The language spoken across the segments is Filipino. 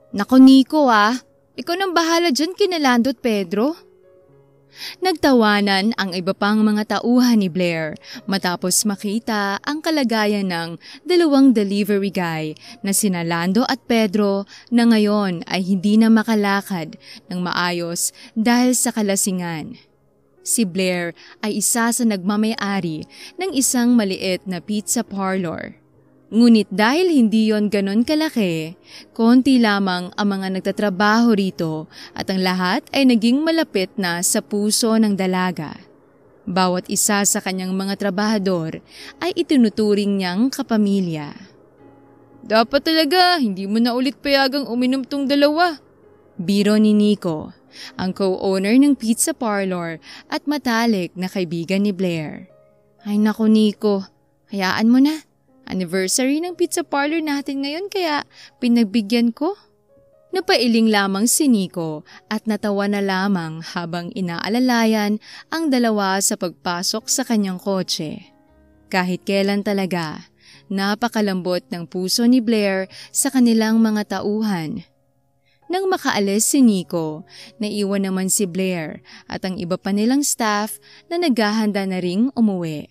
Nako Nico ikaw nang bahala dyan kina Lando at Pedro. Nagtawanan ang iba pang mga tauhan ni Blair matapos makita ang kalagayan ng dalawang delivery guy na sina Lando at Pedro na ngayon ay hindi na makalakad ng maayos dahil sa kalasingan. Si Blair ay isa sa nagmamay-ari ng isang maliit na pizza parlor. Ngunit dahil hindi yon ganon kalaki, konti lamang ang mga nagtatrabaho rito at ang lahat ay naging malapit na sa puso ng dalaga. Bawat isa sa kanyang mga trabahador ay itinuturing niyang kapamilya. Dapat talaga, hindi mo na ulit payagang uminom tong dalawa. Biro ni Nico, ang co-owner ng pizza parlor at matalik na kaibigan ni Blair. Ay naku Nico, hayaan mo na. Anniversary ng pizza parlor natin ngayon kaya pinagbigyan ko. Napailing lamang si Nico at natawa na lamang habang inaalalayan ang dalawa sa pagpasok sa kanyang kotse. Kahit kailan talaga, napakalambot ng puso ni Blair sa kanilang mga tauhan. Nang makaalis si Nico, naiwan naman si Blair at ang iba pa nilang staff na naghahanda na ring umuwi.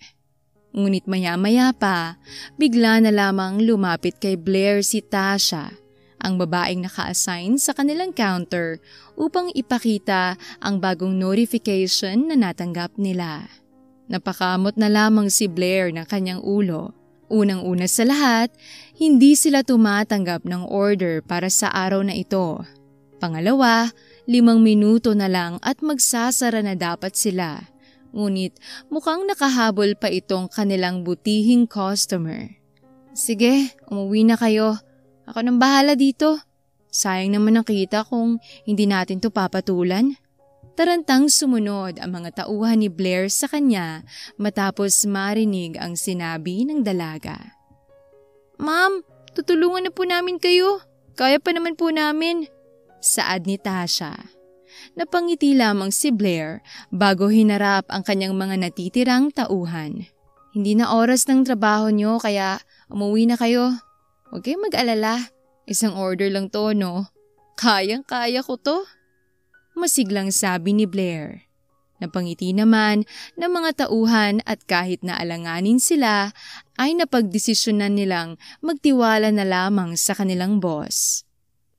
Ngunit maya-maya pa, bigla na lamang lumapit kay Blair si Tasha, ang babaeng naka-assign sa kanilang counter upang ipakita ang bagong notification na natanggap nila. Napakamot na lamang si Blair ng kanyang ulo. Unang-una sa lahat, hindi sila tumatanggap ng order para sa araw na ito. Pangalawa, 5 minuto na lang at magsasara na dapat sila. Ngunit mukhang nakahabol pa itong kanilang butihing customer. Sige, umuwi na kayo. Ako nang bahala dito. Sayang naman ang kita kung hindi natin to papatulan. Tarantang sumunod ang mga tauhan ni Blair sa kanya matapos marinig ang sinabi ng dalaga. Ma'am, tutulungan na po namin kayo. Kaya pa naman po namin. Saad ni Tasha. Napangiti lamang si Blair bago hinarap ang kanyang mga natitirang tauhan. Hindi na oras ng trabaho nyo kaya umuwi na kayo. Huwag kayong mag-alala. Isang order lang to, no? Kayang-kaya ko to. Masiglang sabi ni Blair. Napangiti naman ng mga tauhan at kahit na alanganin sila ay napagdesisyonan nilang magtiwala na lamang sa kanilang boss.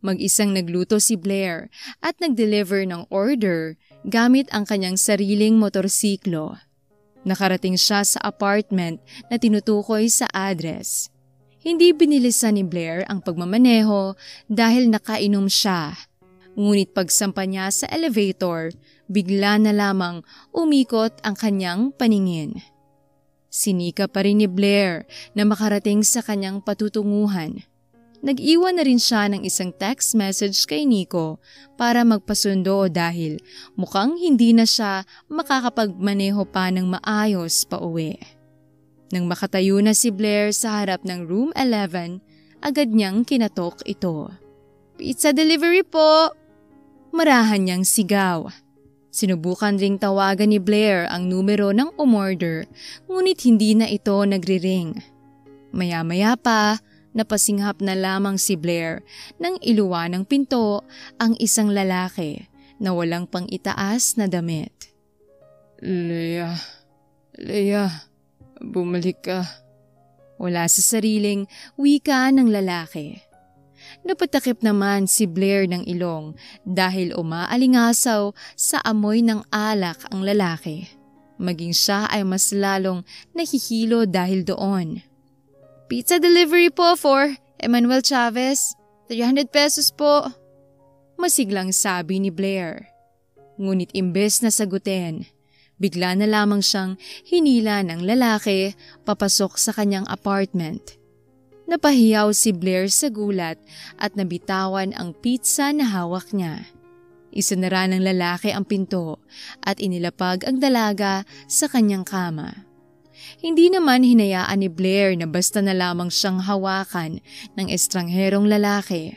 Mag-isang nagluto si Blair at nag-deliver ng order gamit ang kanyang sariling motorsiklo. Nakarating siya sa apartment na tinutukoy sa address. Hindi binilisan ni Blair ang pagmamaneho dahil nakainom siya. Ngunit pagsampa niya sa elevator, bigla na lamang umikot ang kanyang paningin. Sinika pa rin ni Blair na makarating sa kanyang patutunguhan. Nag-iwan na rin siya ng isang text message kay Nico para magpasundo dahil mukhang hindi na siya makakapagmaneho pa ng maayos pa uwi. Nang makatayo na si Blair sa harap ng room 11, agad niyang kinatok ito. Pizza delivery po! Marahan niyang sigaw. Sinubukan ring tawagan ni Blair ang numero ng umorder, ngunit hindi na ito nagri-ring. Maya-maya pa, napasinghap na lamang si Blair nang iluwa ng pinto ang isang lalaki na walang pang-itaas na damit. Leia, bumalik ka. Wala sa sariling wika ng lalaki. Napatakip naman si Blair ng ilong dahil umaalingasaw sa amoy ng alak ang lalaki. Maging siya ay mas lalong nahihilo dahil doon. Pizza delivery po for Emmanuel Chavez. 300 pesos po. Masiglang sabi ni Blair. Ngunit imbes na sagutin, bigla na lamang siyang hinila ng lalaki papasok sa kanyang apartment. Napahiyaw si Blair sa gulat at nabitawan ang pizza na hawak niya. Isinara ng lalaki ang pinto at inilapag ang dalaga sa kanyang kama. Hindi naman hinayaan ni Blair na basta na lamang siyang hawakan ng estrangherong lalaki.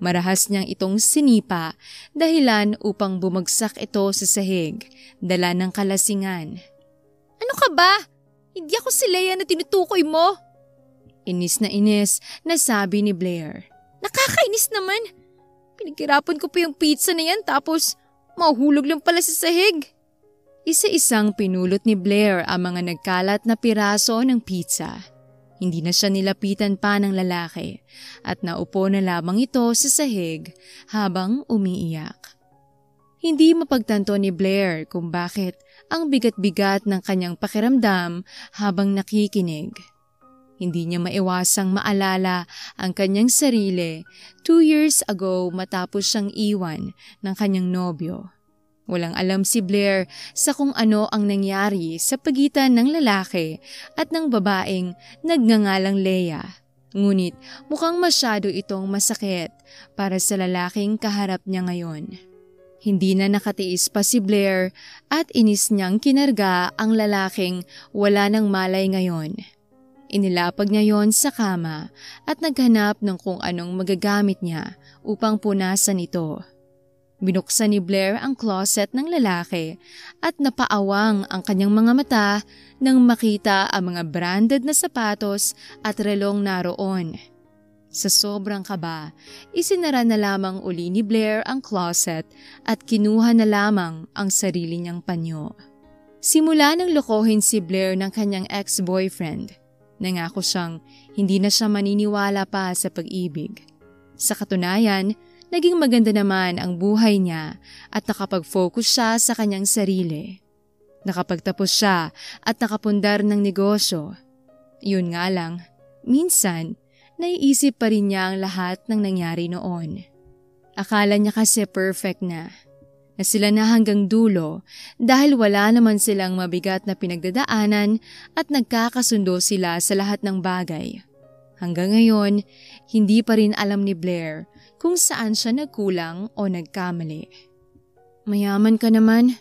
Marahas niyang itong sinipa dahilan upang bumagsak ito sa sahig, dala ng kalasingan. Ano ka ba? Hindi ako si Leia na tinutukoy mo! Inis na sabi ni Blair. Nakakainis naman! Pinaghirapan ko pa yung pizza na yan tapos mahuhulog lang pala sa sahig. Isa-isang pinulot ni Blair ang mga nagkalat na piraso ng pizza. Hindi na siya nilapitan pa ng lalaki at naupo na lamang ito sa sahig habang umiiyak. Hindi mapagtanto ni Blair kung bakit ang bigat-bigat ng kanyang pakiramdam habang nakikinig. Hindi niya maiwasang maalala ang kanyang sarili 2 years ago matapos siyang iwan ng kanyang nobyo. Walang alam si Blair sa kung ano ang nangyari sa pagitan ng lalaki at ng babaeng nagngangalang Leah. Ngunit mukhang masyado itong masakit para sa lalaking kaharap niya ngayon. Hindi na nakatiis pa si Blair at inis niyang kinarga ang lalaking wala ng malay ngayon. Inilapag niya yon sa kama at naghanap ng kung anong magagamit niya upang punasan ito. Binuksan ni Blair ang closet ng lalaki at napaawang ang kanyang mga mata nang makita ang mga branded na sapatos at relong naroon. Sa sobrang kaba, isinara na lamang uli ni Blair ang closet at kinuha na lamang ang sarili niyang panyo. Simula nang lokohin si Blair ng kanyang ex-boyfriend, nangako siyang hindi na siya maniniwala pa sa pag-ibig. Sa katunayan, naging maganda naman ang buhay niya at nakapag-focus siya sa kanyang sarili. Nakapagtapos siya at nakapundar ng negosyo. Yun nga lang, minsan, naiisip pa rin niya ang lahat ng nangyari noon. Akala niya kasi perfect na sila na hanggang dulo dahil wala naman silang mabigat na pinagdadaanan at nagkakasundo sila sa lahat ng bagay. Hanggang ngayon, hindi pa rin alam ni Blair kung saan siya nagkulang o nagkamali. Mayaman ka naman.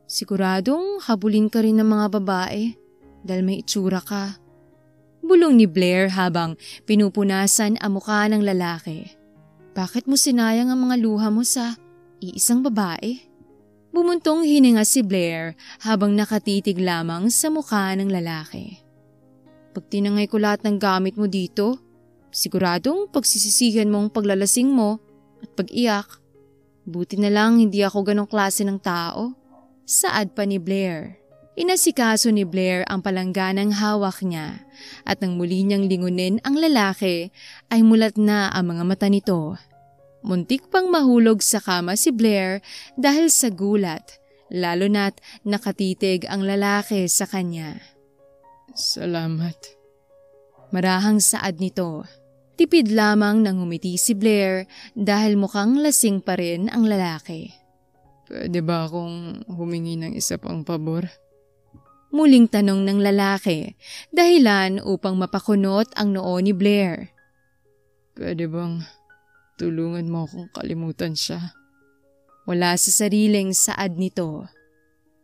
Siguradong habulin ka rin ng mga babae dahil may itsura ka. Bulong ni Blair habang pinupunasan ang mukha ng lalaki. Bakit mo sinayang ang mga luha mo sa iisang babae? Bumuntong hininga si Blair habang nakatitig lamang sa mukha ng lalaki. Pag tinangay ko lahat ng gamit mo dito, siguradong pagsisisihan mo ang paglalasing mo at pag-iyak. Buti na lang hindi ako ganong klase ng tao. Saad pa ni Blair. Inasikaso ni Blair ang palangganang hawak niya at nang muli niyang lingunin ang lalaki ay mulat na ang mga mata nito. Muntik pang mahulog sa kama si Blair dahil sa gulat, lalo na't nakatitig ang lalaki sa kanya. Salamat. Marahang saad nito. Tipid lamang nang umiti si Blair dahil mukhang lasing pa rin ang lalaki. Pwede ba akong humingi ng isa pang pabor? Muling tanong ng lalaki, dahilan upang mapakunot ang noo ni Blair. Pwede bang tulungan mo akong kalimutan siya? Wala sa sariling saad nito.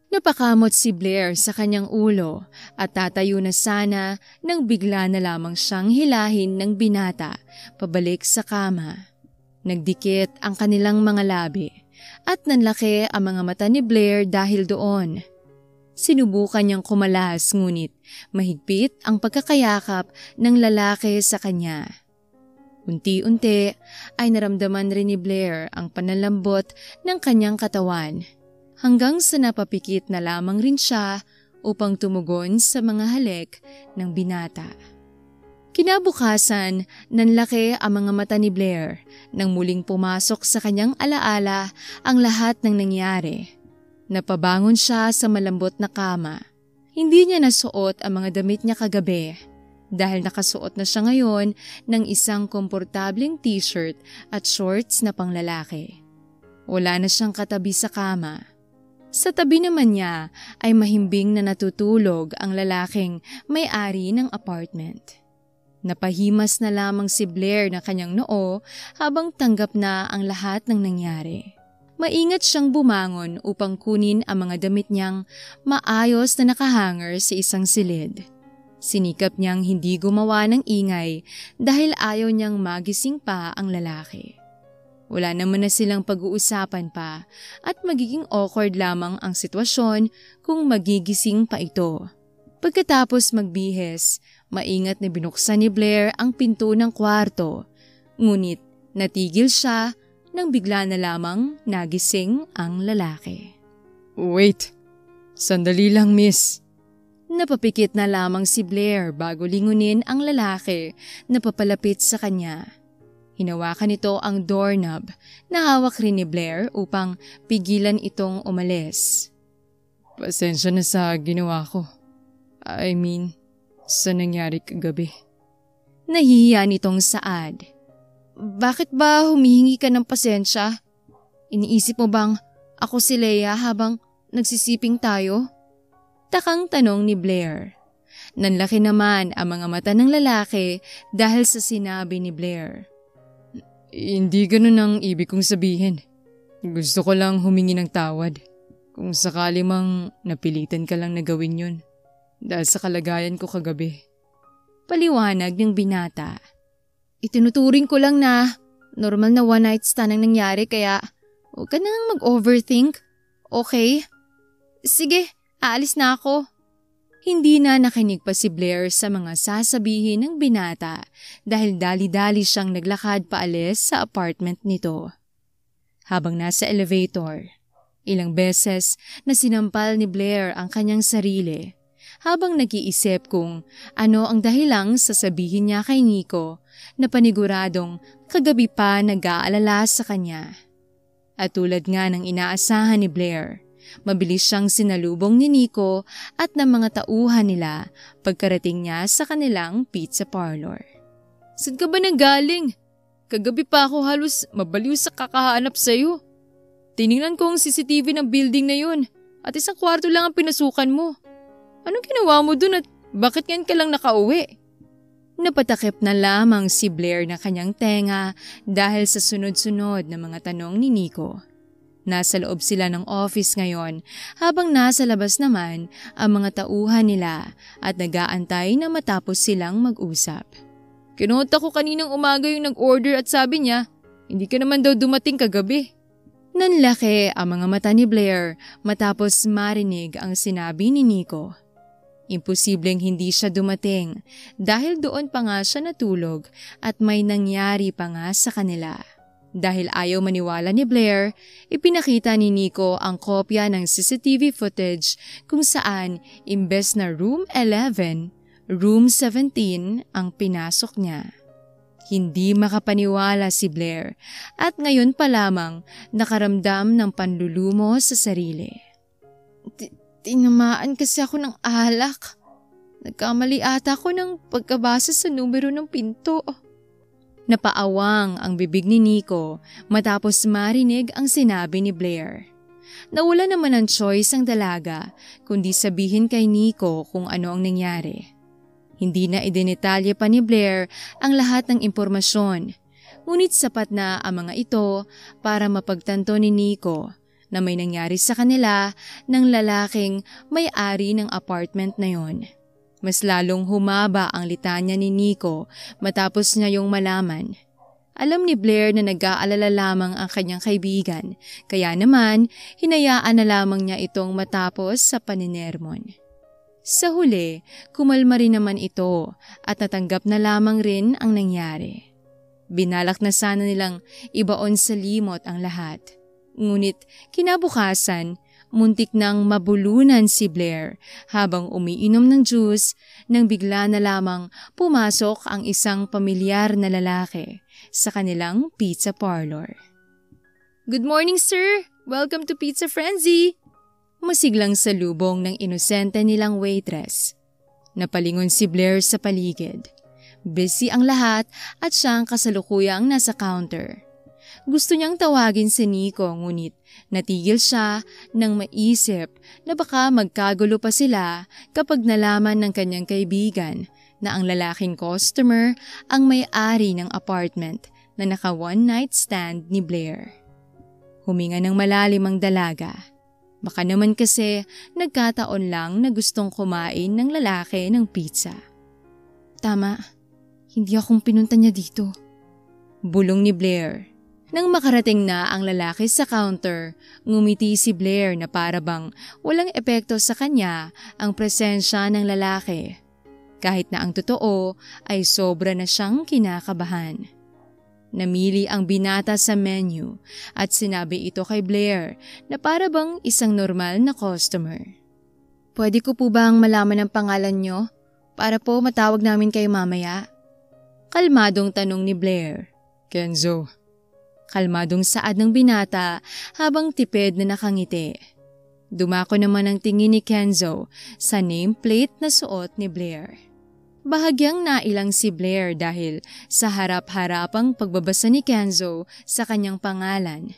Napakamot si Blair sa kanyang ulo at tatayo na sana nang bigla na lamang siyang hilahin ng binata pabalik sa kama. Nagdikit ang kanilang mga labi at nanlaki ang mga mata ni Blair dahil doon. Sinubukan niyang kumalas ngunit mahigpit ang pagkakayakap ng lalaki sa kanya. Unti-unti ay naramdaman rin ni Blair ang panlalambot ng kanyang katawan hanggang sa napapikit na lamang rin siya upang tumugon sa mga halik ng binata. Kinabukasan, nanlaki ang mga mata ni Blair nang muling pumasok sa kanyang alaala ang lahat ng nangyari. Napabangon siya sa malambot na kama. Hindi niya nasuot ang mga damit niya kagabi dahil nakasuot na siya ngayon ng isang komportableng t-shirt at shorts na panglalaki. Wala na siyang katabi sa kama. Sa tabi naman niya ay mahimbing na natutulog ang lalaking may-ari ng apartment. Napahimas na lamang si Blair na kanyang noo habang tanggap na ang lahat ng nangyari. Maingat siyang bumangon upang kunin ang mga damit niyang maayos na nakahanger sa isang silid. Sinikap niyang hindi gumawa ng ingay dahil ayaw niyang magising pa ang lalaki. Wala naman na silang pag-uusapan pa at magiging awkward lamang ang sitwasyon kung magigising pa ito. Pagkatapos magbihis, maingat na binuksan ni Blair ang pinto ng kwarto. Ngunit natigil siya nang bigla na lamang nagising ang lalaki. Wait, sandali lang miss. Napapikit na lamang si Blair bago lingunin ang lalaki na papalapit sa kanya. Hinawakan nito ang doorknob na hawak rin ni Blair upang pigilan itong umalis. Pasensya na sa ginawa ko. I mean, sa nangyari kagabi. Nahihiya nitong Saad. Bakit ba humihingi ka ng pasensya? Iniisip mo bang ako si Leia habang nagsisiping tayo? Takang tanong ni Blair. Nanlaki naman ang mga mata ng lalaki dahil sa sinabi ni Blair. Hindi ganun ang ibig kong sabihin. Gusto ko lang humingi ng tawad. Kung sakali mang napilitan ka lang na gawin yun. Dahil sa kalagayan ko kagabi. Paliwanag ng binata. Itinuturing ko lang na normal na one night stand ang nangyari kaya huwag ka nang mag-overthink. Okay? Sige, aalis na ako. Hindi na nakinig pa si Blair sa mga sasabihin ng binata dahil dali-dali siyang naglakad paalis sa apartment nito. Habang nasa elevator, ilang beses na sinampal ni Blair ang kanyang sarili habang nag-iisip kung ano ang dahilang sasabihin niya kay Nico na paniguradong kagabi pa nag-aalala sa kanya. At tulad nga ng inaasahan ni Blair, mabilis siyang sinalubong ni Nico at ng mga tauhan nila pagkarating niya sa kanilang pizza parlor. Saan ka ba nanggaling? Kagabi pa ako halos mabaliw sa kakahanap sa'yo. Tiningnan ko ang CCTV ng building na yun at isang kwarto lang ang pinasukan mo. Anong ginawa mo dun at bakit ngayon ka lang nakauwi? Napatakip na lamang si Blair na kanyang tenga dahil sa sunod-sunod na mga tanong ni Nico. Nasa loob sila ng office ngayon habang nasa labas naman ang mga tauhan nila at nag-aantay na matapos silang mag-usap. Kinota ko kaninang umaga yung nag-order at sabi niya, hindi ka naman daw dumating kagabi. Nanlaki ang mga mata ni Blair matapos marinig ang sinabi ni Nico. Imposibleng hindi siya dumating dahil doon pa nga siya natulog at may nangyari pa nga sa kanila. Dahil ayaw maniwala ni Blair, ipinakita ni Nico ang kopya ng CCTV footage kung saan imbes na room 11, room 17 ang pinasok niya. Hindi makapaniwala si Blair at ngayon pa lamang nakaramdam ng panlulumo sa sarili. Tinamaan kasi ako ng alak. Nagkamali ata ako ng pagkabasa sa numero ng pinto. Napaawang ang bibig ni Nico matapos marinig ang sinabi ni Blair. Nawala naman ng choice ang dalaga kundi sabihin kay Nico kung ano ang nangyari. Hindi na idinetalye pa ni Blair ang lahat ng impormasyon, ngunit sapat na ang mga ito para mapagtanto ni Nico na may nangyari sa kanila ng lalaking may-ari ng apartment na yon. Mas lalong humaba ang litanya ni Nico matapos niya yung malaman. Alam ni Blair na nag-aalala lamang ang kanyang kaibigan, kaya naman hinayaan na lamang niya itong matapos sa paninermon. Sa huli, kumalma rin naman ito at natanggap na lamang rin ang nangyari. Binalak na sana nilang ibaon sa limot ang lahat. Ngunit kinabukasan, muntik nang mabulunan si Blair habang umiinom ng juice nang bigla na lamang pumasok ang isang pamilyar na lalaki sa kanilang pizza parlor. Good morning, sir! Welcome to Pizza Frenzy! Masiglang salubong ng inosente nilang waitress. Napalingon si Blair sa paligid. Busy ang lahat at siya ang kasalukuyang nasa counter. Gusto niyang tawagin si Nico ngunit natigil siya nang maisip na baka magkagulo pa sila kapag nalaman ng kanyang kaibigan na ang lalaking customer ang may-ari ng apartment na naka one night stand ni Blair. Huminga ng malalim ang dalaga. Baka naman kasi nagkataon lang na gustong kumain ng lalaki ng pizza. Tama, hindi akong pinunta niya dito. Bulong ni Blair. Nang makarating na ang lalaki sa counter, ngumiti si Blair na para bang walang epekto sa kanya ang presensya ng lalaki. Kahit na ang totoo ay sobra na siyang kinakabahan. Namili ang binata sa menu at sinabi ito kay Blair na para bang isang normal na customer. Pwede ko po bang malaman ang pangalan nyo para po matawag namin kayo mamaya? Kalmadong tanong ni Blair. Kenzo. Kalmadong saad ng binata habang tipid na nakangiti. Dumako naman ang tingin ni Kenzo sa nameplate na suot ni Blair. Bahagyang nailang si Blair dahil sa harap-harapang pagbabasa ni Kenzo sa kanyang pangalan.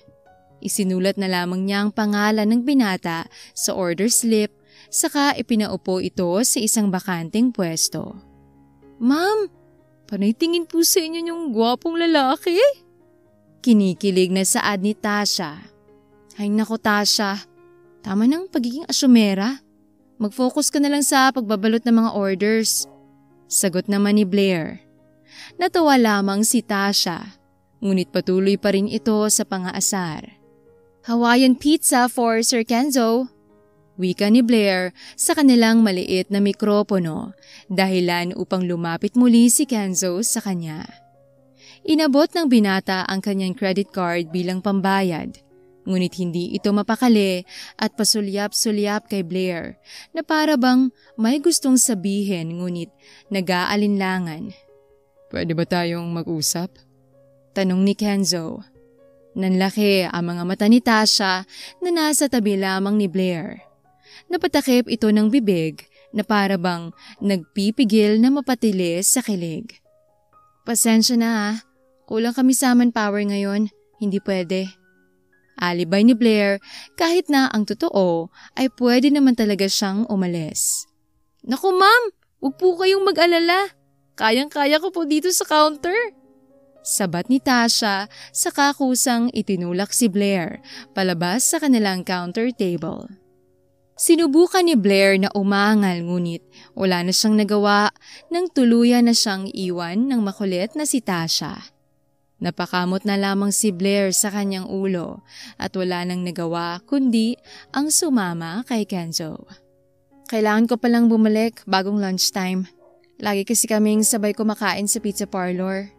Isinulat na lamang niya ang pangalan ng binata sa order slip saka ipinaupo ito sa isang bakanteng pwesto. Ma'am, panay tingin po sa inyo yung gwapong lalaki. Kinikilig na saad ni Tasha. Ay nako Tasha, tama ng pagiging asyumera. Mag-focus ka na lang sa pagbabalot ng mga orders. Sagot naman ni Blair. Natawa lamang si Tasha, ngunit patuloy pa rin ito sa pangaasar. Hawaiian pizza for Sir Kenzo. Wika ni Blair sa kanilang maliit na mikropono, dahilan upang lumapit muli si Kenzo sa kanya. Inabot ng binata ang kanyang credit card bilang pambayad, ngunit hindi ito mapakali at pasulyap-sulyap kay Blair na para bang may gustong sabihin ngunit nag-aalinlangan. Pwede ba tayong mag-usap? Tanong ni Kenzo. Nanlaki ang mga mata ni Tasha na nasa tabi lamang ni Blair. Napatakip ito ng bibig na para bang nagpipigil na mapatilis sa kilig. Pasensya na kulang kami sa manpower ngayon, hindi pwede. Alibay ni Blair kahit na ang totoo ay pwede naman talaga siyang umalis. Naku ma'am, huwag po kayong mag-alala. Kayang-kaya ko po dito sa counter. Sabat ni Tasha sa kakusang itinulak si Blair palabas sa kanilang counter table. Sinubukan ni Blair na umangal ngunit wala na siyang nagawa nang tuluyan na siyang iwan ng makulit na si Tasha. Napakamot na lamang si Blair sa kanyang ulo at wala nang nagawa kundi ang sumama kay Kenzo. Kailangan ko palang bumalik bagong lunchtime. Lagi kasi kaming sabay kumakain sa pizza parlor.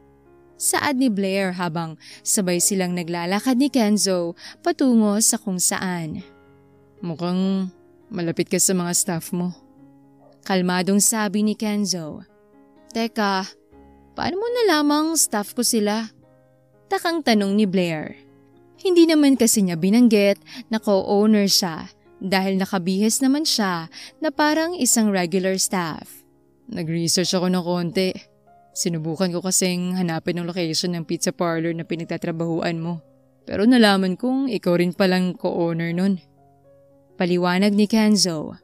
Saad ni Blair habang sabay silang naglalakad ni Kenzo patungo sa kung saan. Mukhang malapit ka sa mga staff mo. Kalmadong sabi ni Kenzo. Teka, paano mo nalamang staff ko sila? Takang tanong ni Blair. Hindi naman kasi niya binanggit na co-owner siya dahil nakabihis naman siya na parang isang regular staff. Nag-research ako ng konti. Sinubukan ko kasing hanapin ang location ng pizza parlor na pinagtatrabahuan mo. Pero nalaman kong ikaw rin palang co-owner nun. Paliwanag ni Kenzo.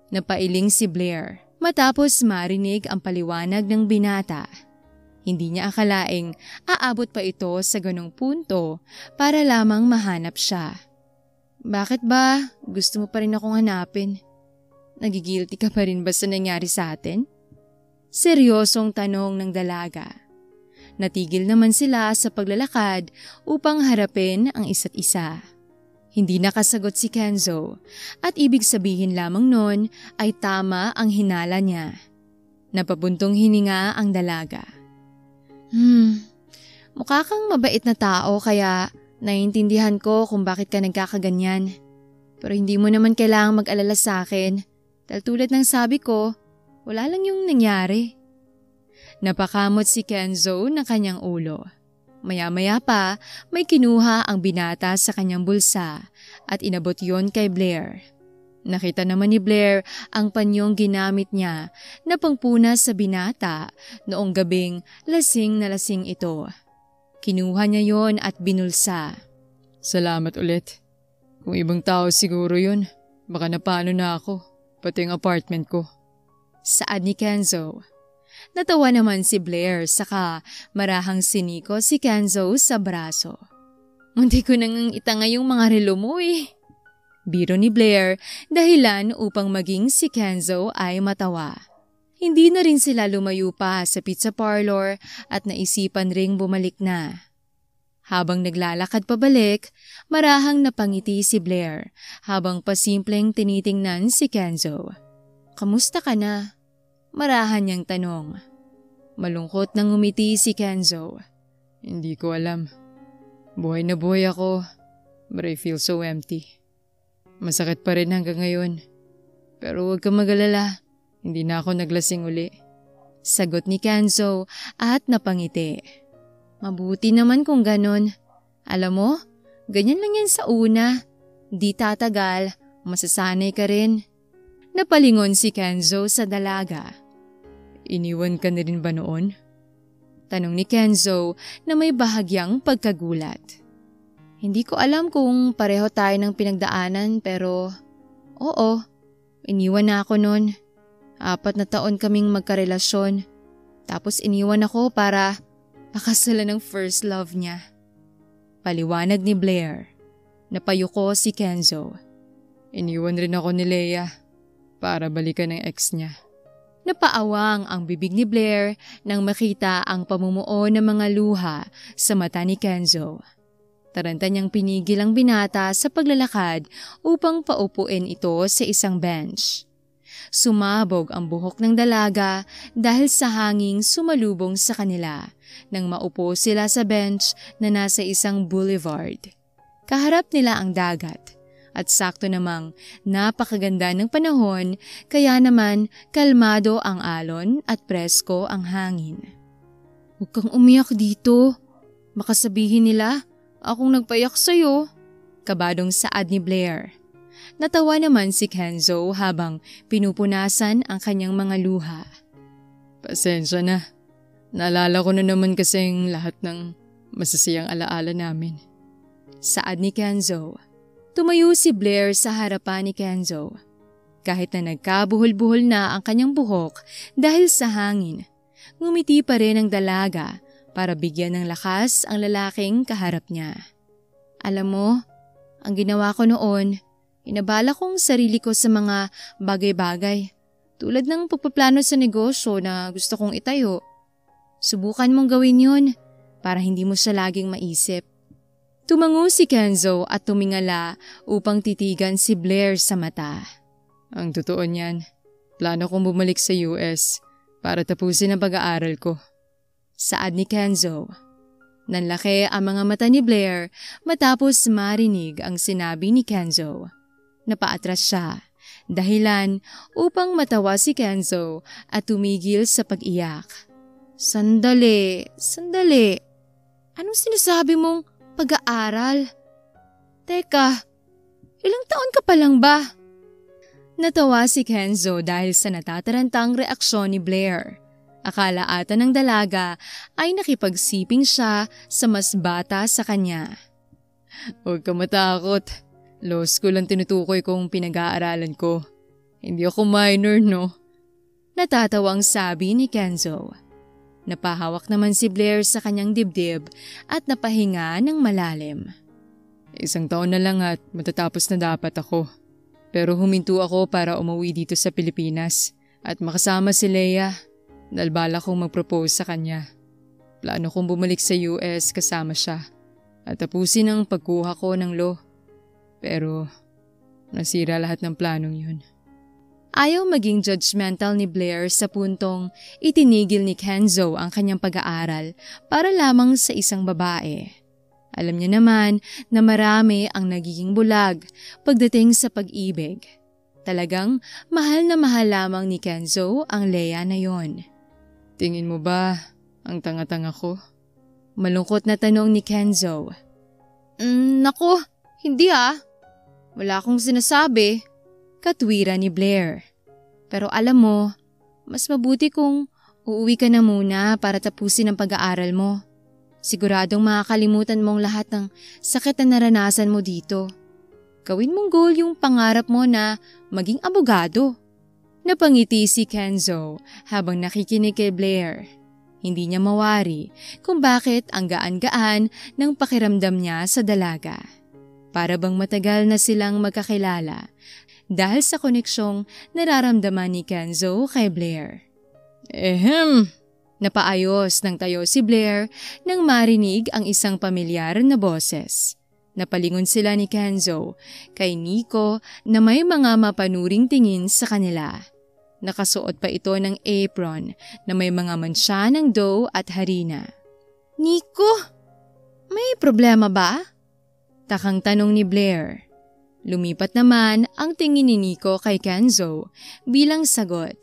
Napailing si Blair matapos marinig ang paliwanag ng binata. Hindi niya akalaing aabot pa ito sa ganong punto para lamang mahanap siya. Bakit ba gusto mo pa rin akong hanapin? Nagigilty ka pa rin ba sa nangyari sa atin? Seryosong tanong ng dalaga. Natigil naman sila sa paglalakad upang harapin ang isa't isa. Hindi nakasagot si Kenzo at ibig sabihin lamang nun ay tama ang hinala niya. Napabuntong hininga ang dalaga. Mukha kang mabait na tao kaya naiintindihan ko kung bakit ka nagkakaganyan. Pero hindi mo naman kailangang mag-alala sa akin dahil tulad ng sabi ko, wala lang yung nangyari. Napakamot si Kenzo ng kanyang ulo. Maya-maya pa, may kinuha ang binata sa kanyang bulsa at inabot yon kay Blair. Nakita naman ni Blair ang panyong ginamit niya na pangpunas sa binata noong gabing lasing na lasing ito. Kinuha niya yon at binulsa. Salamat ulit. Kung ibang tao siguro yun, baka napano na ako, pati ang apartment ko. Saad ni Kenzo. Natawa naman si Blair saka marahang siniko si Kenzo sa braso. Munti ko nang itanga yung mga relo mo eh. Biro ni Blair dahilan upang maging si Kenzo ay matawa. Hindi na rin sila lumayo pa sa pizza parlor at naisipan ring bumalik na. Habang naglalakad pabalik, marahang napangiti si Blair habang pasimpleng tinitingnan si Kenzo. Kamusta ka na? Marahan niyang tanong. Malungkot nang umiti si Kenzo. Hindi ko alam. Buhay na buhay ako, but I feel so empty. Masakit pa rin hanggang ngayon. Pero huwag kang mag-alala, hindi na ako naglasing uli. Sagot ni Kenzo at napangiti. Mabuti naman kung ganon. Alam mo, ganyan lang yan sa una. Di tatagal, masasanay ka rin. Napalingon si Kenzo sa dalaga. Iniwan ka na rin ba noon? Tanong ni Kenzo na may bahagyang pagkagulat. Hindi ko alam kung pareho tayo ng pinagdaanan pero oo, iniwan na ako noon. 4 na taon kaming magkarelasyon. Tapos iniwan ako para makasalan ng first love niya. Paliwanag ni Blair. Napayuko si Kenzo. Iniwan rin ako ni Leia para balikan ng ex niya. Napaawang ang bibig ni Blair nang makita ang pamumuo ng mga luha sa mata ni Kenzo. Taranta niyang pinigil ang binata sa paglalakad upang paupuin ito sa isang bench. Sumabog ang buhok ng dalaga dahil sa hanging sumalubong sa kanila nang maupo sila sa bench na nasa isang boulevard. Kaharap nila ang dagat at sakto namang napakaganda ng panahon kaya naman kalmado ang alon at presko ang hangin. Huwag kang umiyak dito. Makasabihin nila, akong nagpayak sa'yo. Kabadong saad ni Blair. Natawa naman si Kenzo habang pinupunasan ang kanyang mga luha. Pasensya na. Naalala ko na naman kasing lahat ng masasayang alaala namin. Saad ni Kenzo. Tumayo si Blair sa harapan ni Kenzo. Kahit na nagkabuhol-buhol na ang kanyang buhok dahil sa hangin, ngumiti pa rin ang dalaga para bigyan ng lakas ang lalaking kaharap niya. Alam mo, ang ginawa ko noon, inabala kong sarili ko sa mga bagay-bagay, tulad ng pagpaplano sa negosyo na gusto kong itayo. Subukan mong gawin yun para hindi mo siya laging maisip. Tumango si Kenzo at tumingala upang titigan si Blair sa mata. Ang totoo niyan, plano kong bumalik sa US para tapusin ang pag-aaral ko. Saad ni Kenzo. Nanlaki ang mga mata ni Blair matapos marinig ang sinabi ni Kenzo. Napaatras siya, dahilan upang matawa si Kenzo at tumigil sa pag-iyak. Sandali. Anong sinasabi mong pag-aaral? Teka, ilang taon ka pa lang ba? Natawa si Kenzo dahil sa natatarantang reaksyon ni Blair. Akala ata ng dalaga ay nakipagsiping siya sa mas bata sa kanya. Huwag ka matakot. Law school ang tinutukoy kong pinag-aaralan ko. Hindi ako minor, no? Natatawang sabi ni Kenzo. Napahawak naman si Blair sa kanyang dibdib at napahinga ng malalim. 1 taon na lang at matatapos na dapat ako. Pero huminto ako para umuwi dito sa Pilipinas at makasama si Leia dahil bala kong mag-propose sa kanya. Plano kong bumalik sa US kasama siya at tapusin ang pagkuha ko ng law. Pero nasira lahat ng planong yun. Ayaw maging judgmental ni Blair sa puntong itinigil ni Kenzo ang kanyang pag-aaral para lamang sa isang babae. Alam niya naman na marami ang nagiging bulag pagdating sa pag-ibig. Talagang mahal na mahal lamang ni Kenzo ang Leia na yon. Tingin mo ba ang tanga-tanga ko? Malungkot na tanong ni Kenzo. Naku, hindi Wala akong sinasabi. Katwiran ni Blair. Pero alam mo, mas mabuti kung uuwi ka na muna para tapusin ang pag-aaral mo. Siguradong makakalimutan mong lahat ng sakit na naranasan mo dito. Gawin mong goal yung pangarap mo na maging abogado. Napangiti si Kenzo habang nakikinig kay Blair. Hindi niya mawari kung bakit ang gaan-gaan ng pakiramdam niya sa dalaga. Para bang matagal na silang magkakilala dahil sa koneksyong nararamdaman ni Kenzo kay Blair. Napaayos ng tayo si Blair nang marinig ang isang pamilyar na boses. Napalingon sila ni Kenzo kay Nico na may mga mapanuring tingin sa kanila. Nakasuot pa ito ng apron na may mga mansya ng dough at harina. Nico, may problema ba? Takang tanong ni Blair. Lumipat naman ang tingin ni Nico kay Kenzo bilang sagot,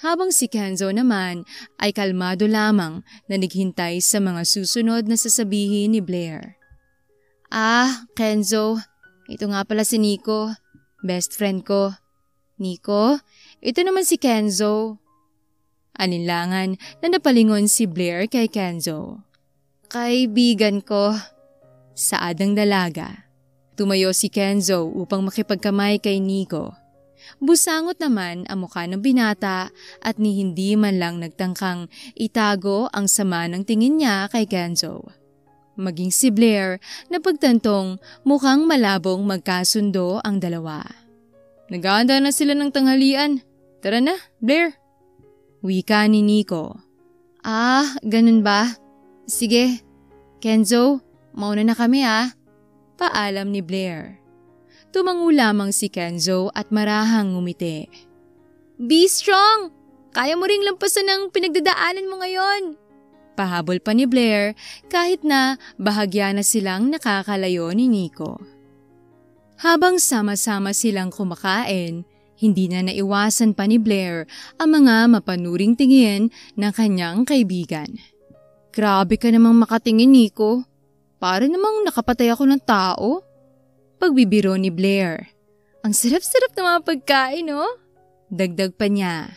habang si Kenzo naman ay kalmado lamang na naghintay sa mga susunod na sasabihin ni Blair. Kenzo, ito nga pala si Nico, best friend ko. Nico, ito naman si Kenzo. Alinlangan na napalingon si Blair kay Kenzo. Kaibigan ko. Saad ng dalaga. Tumayo si Kenzo upang makipagkamay kay Nico. Busangot naman ang mukha ng binata at ni hindi man lang nagtangkang itago ang sama ng tingin niya kay Kenzo. Maging si Blair na pagtantong mukhang malabong magkasundo ang dalawa. Nag-aanda na sila ng tanghalian. Tara na, Blair. Wika ni Nico. Ganun ba? Sige, Kenzo, mauna na kami Paalam ni Blair. Tumango lamang si Kenzo at marahang ngumiti. Be strong! Kaya mo ring lampasan ang pinagdadaanan mo ngayon. Pahabol pa ni Blair kahit na bahagya na silang nakakalayo ni Nico. Habang sama-sama silang kumakain, hindi na naiwasan pa ni Blair ang mga mapanuring tingin ng kanyang kaibigan. Grabe ka namang makatingin, Nico. Para namang nakapatay ako ng tao. Pagbibiro ni Blair. Ang sarap-sarap ng mga pagkain, no? Dagdag pa niya.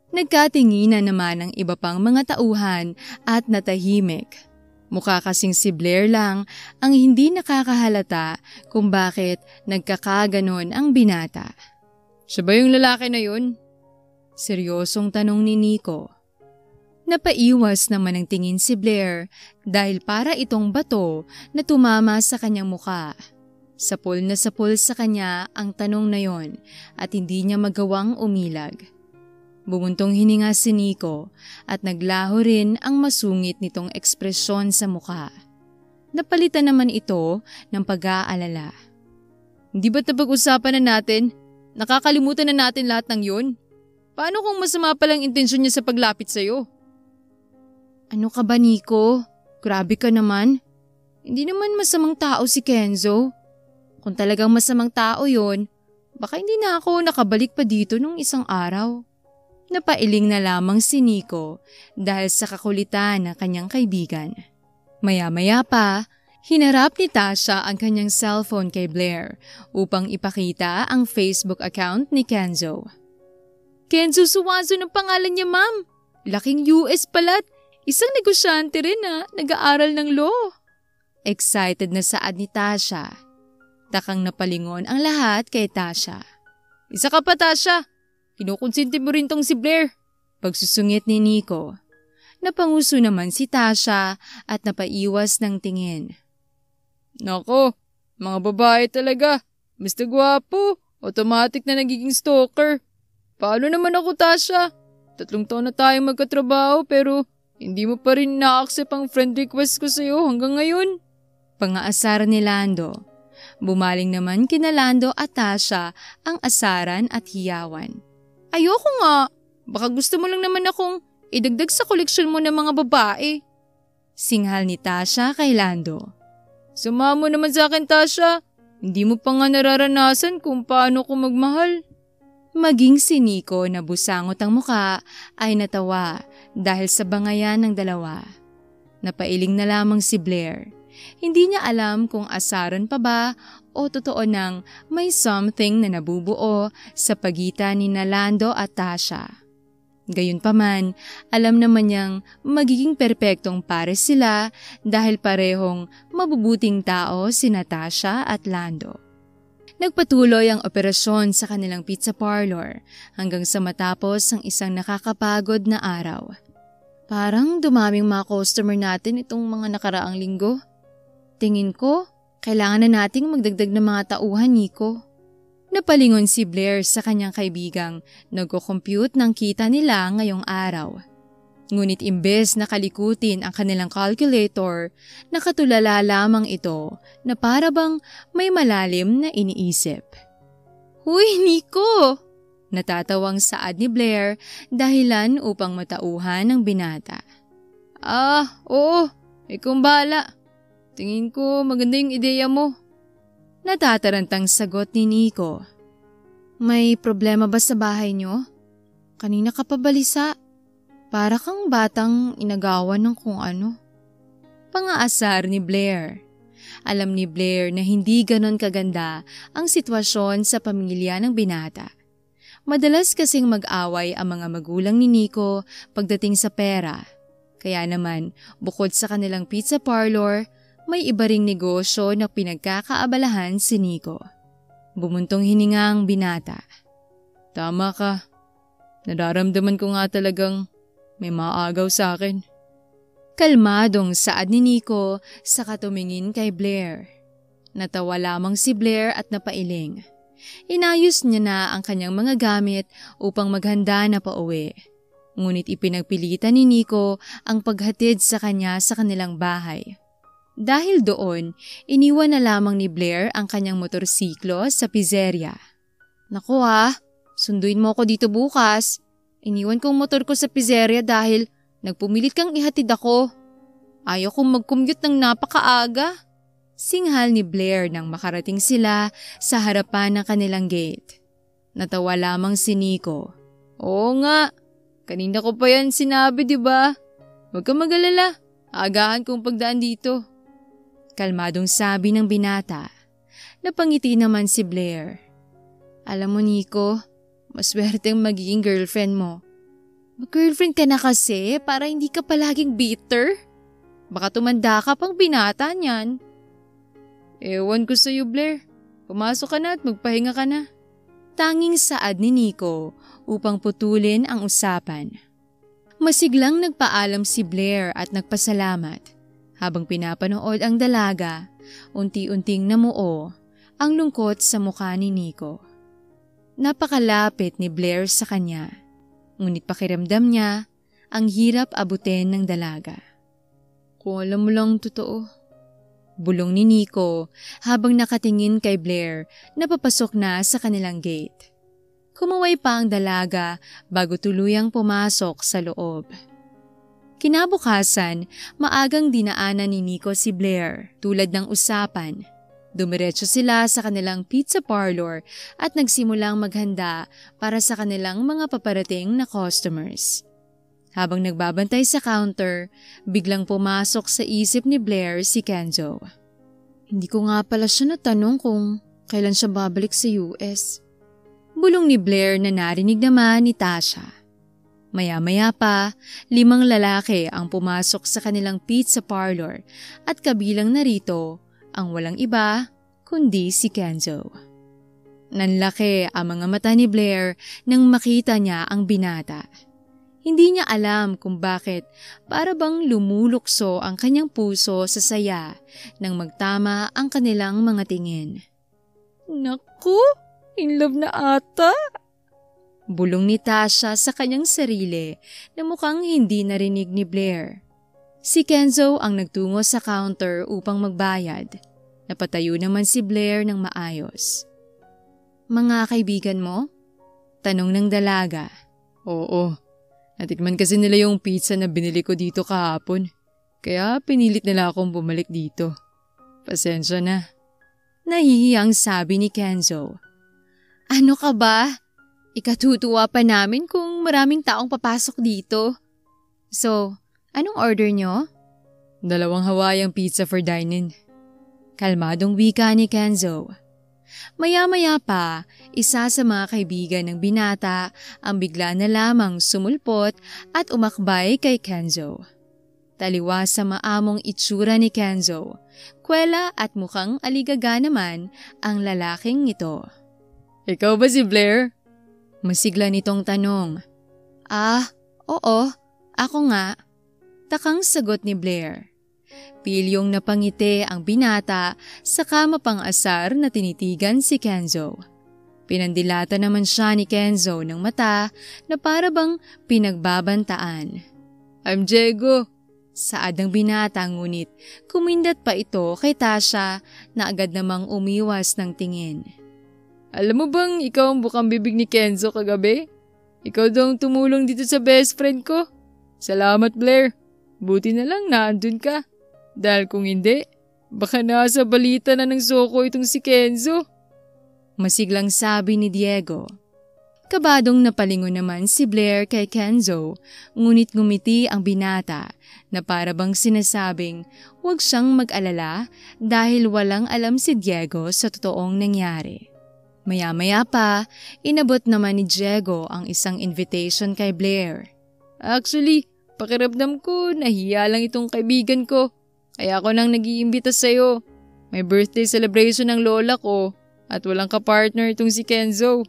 Nagkatinginan naman ang iba pang mga tauhan at natahimik. Mukha kasing si Blair lang ang hindi nakakahalata kung bakit nagkakaganon ang binata. Siya ba yung lalaki na yun? Seryosong tanong ni Nico. Napaiwas naman ang tingin si Blair dahil para itong bato na tumama sa kanyang muka. Sapol na sapol sa kanya ang tanong na yon at hindi niya magawang umilag. Bumuntong hininga si Nico at naglaho rin ang masungit nitong ekspresyon sa muka. Napalitan naman ito ng pag-aalala. Hindi ba't napag-usapan na natin? Nakakalimutan na natin lahat ng yun? Paano kung masama palang intensyon niya sa paglapit sa'yo? Ano ka ba, Nico? Grabe ka naman. Hindi naman masamang tao si Kenzo. Kung talagang masamang tao yon, baka hindi na ako nakabalik pa dito nung isang araw. Napailing na lamang si Nico dahil sa kakulitan ng kanyang kaibigan. Maya-maya pa, hinarap ni Tasha ang kanyang cellphone kay Blair upang ipakita ang Facebook account ni Kenzo. Kenzo Suwazo ng pangalan niya, ma'am. Laking US pala't isang negosyante rin nag-aaral ng law. Excited na saad ni Tasha. Takang napalingon ang lahat kay Tasha. Isa ka pa, Tasha. Kinukonsinti mo rin tong si Blair. Pagsusungit ni Nico. Napanguso naman si Tasha at napaiwas ng tingin. Nako, mga babae talaga. Basta gwapo, automatic na nagiging stalker. Paano naman ako, Tasha? 3 taon na tayong magkatrabaho pero hindi mo pa rin na-accept ang friend request ko sa'yo hanggang ngayon. Pangaasar ni Lando. Bumaling naman kina Lando at Tasha ang asaran at hiyawan. Ayoko nga. Baka gusto mo lang naman akong idagdag sa koleksyon mo ng mga babae. Singhal ni Tasha kay Lando. Sumama mo naman sa akin, Tasha. Hindi mo pa nga nararanasan kung paano ko magmahal. Maging si Nico na busangot ang muka ay natawa dahil sa bangayan ng dalawa. Napailing na lamang si Blair. Hindi niya alam kung asaran pa ba o totoo nang may something na nabubuo sa pagitan ni Lando at Tasha. Gayunpaman, alam naman niyang magiging perpektong pares sila dahil parehong mabubuting tao sina Tasha at Lando. Nagpatuloy ang operasyon sa kanilang pizza parlor hanggang sa matapos ang isang nakakapagod na araw. Parang dumaming mga customer natin itong mga nakaraang linggo. Tingin ko, kailangan na nating magdagdag ng mga tauhan, Nico. Napalingon si Blair sa kanyang kaibigang nagko-compute ng kita nila ngayong araw. Ngunit imbes na kalikutin ang kanilang calculator, nakatulala lamang ito na para bang may malalim na iniisip. Huy, Nico! Natatawang saad ni Blair dahilan upang matauhan ng binata. Oo. Ikaw ang bahala. Tingin ko maganda yung ideya mo. Natatarantang sagot ni Nico. May problema ba sa bahay niyo? Kanina ka pa balisa. Para kang batang inagawan ng kung ano. Pangaasar ni Blair. Alam ni Blair na hindi ganon kaganda ang sitwasyon sa pamilya ng binata. Madalas kasing mag-away ang mga magulang ni Nico pagdating sa pera. Kaya naman, bukod sa kanilang pizza parlor, may iba ring negosyo na pinagkakaabalahan si Nico. Bumuntong hininga ang binata. Tama ka. Nararamdaman ko nga talagang may maagaw sa akin. Kalmadong saad ni Nico sa katumingin kay Blair. Natawa lamang si Blair at napailing. Inayos niya na ang kanyang mga gamit upang maghanda na pauwi. Ngunit ipinagpilitan ni Nico ang paghatid sa kanya sa kanilang bahay. Dahil doon, iniwan na lamang ni Blair ang kanyang motorsiklo sa pizzeria. Naku sunduin mo ako dito bukas. Iniwan kong motor ko sa pizzeria dahil nagpumilit kang ihatid ako. Ayaw kong mag-commute ng napakaaga. Singhal ni Blair nang makarating sila sa harapan ng kanilang gate. Natawa lamang si Nico. Oo nga, kanina ko pa yan sinabi, diba? Huwag kang mag-alala, agahan kong pagdaan dito. Kalmadong sabi ng binata. Napangiti naman si Blair. Alam mo Nico, maswerteng magiging girlfriend mo. Mag-girlfriend ka na kasi para hindi ka palaging bitter. Baka tumanda ka pang binata niyan. Ewan ko sa'yo Blair, pumasok ka na at magpahinga ka na. Tanging saad ni Nico upang putulin ang usapan. Masiglang nagpaalam si Blair at nagpasalamat. Habang pinapanood ang dalaga, unti-unting namuo ang lungkot sa mukha ni Nico. Napakalapit ni Blair sa kanya, ngunit pakiramdam niya ang hirap abutin ng dalaga. Kung alam mo lang totoo. Bulong ni Nico habang nakatingin kay Blair na papasok na sa kanilang gate. Kumaway pa ang dalaga bago tuluyang pumasok sa loob. Kinabukasan, maagang dinaanan ni Nico si Blair tulad ng usapan. Dumiretso sila sa kanilang pizza parlor at nagsimulang maghanda para sa kanilang mga paparating na customers. Habang nagbabantay sa counter, biglang pumasok sa isip ni Blair si Kenzo. Hindi ko nga pala siya natanong kung kailan siya babalik sa US. Bulong ni Blair na narinig naman ni Tasha. Maya-maya pa, 5 lalaki ang pumasok sa kanilang pizza parlor at kabilang narito ang walang iba kundi si Kenzo. Nanlaki ang mga mata ni Blair nang makita niya ang binata. Hindi niya alam kung bakit para bang lumulukso ang kanyang puso sa saya nang magtama ang kanilang mga tingin. Naku, in love na ata! Bulong ni Tasha sa kanyang sarili na mukhang hindi narinig ni Blair. Si Kenzo ang nagtungo sa counter upang magbayad. Napatayo naman si Blair ng maayos. Mga kaibigan mo? Tanong ng dalaga. Oo, natikman kasi nila yung pizza na binili ko dito kahapon. Kaya pinilit nila akong bumalik dito. Pasensya na. Nahihiyang sabi ni Kenzo. Ano ka ba? Ikatutuwa pa namin kung maraming taong papasok dito. So, anong order nyo? 2 Hawaiian pizza for dine-in. Kalmadong wika ni Kenzo. Maya-maya pa, isa sa mga kaibigan ng binata ang bigla na lamang sumulpot at umakbay kay Kenzo. Taliwa sa maamong itsura ni Kenzo, kwela at mukhang aligaga naman ang lalaking ito. Ikaw ba si Blair? Masigla nitong tanong. Oo, ako nga. Takang sagot ni Blair. Pilyong napangiti ang binata saka mapang-asar na tinitigan si Kenzo. Pinandilata naman siya ni Kenzo ng mata na para bang pinagbabantaan. I'm Diego. Saad ng binata ngunit kumindat pa ito kay Tasha na agad namang umiwas ng tingin. Alam mo bang ikaw ang bukang bibig ni Kenzo kagabi? Ikaw daw ang tumulong dito sa best friend ko. Salamat Blair. Buti na lang naandun ka. Dahil kung hindi, baka nasa balita na ng Soko itong si Kenzo. Masiglang sabi ni Diego. Kabadong napalingon naman si Blair kay Kenzo, ngunit ngumiti ang binata na para bang sinasabing huwag siyang mag-alala dahil walang alam si Diego sa totoong nangyari. Maya-maya pa, inabot naman ni Diego ang isang invitation kay Blair. Actually, pakiramdam ko nahiya lang itong kaibigan ko, kaya ako nang nag-iimbita sa'yo. May birthday celebration ng lola ko at walang kapartner itong si Kenzo.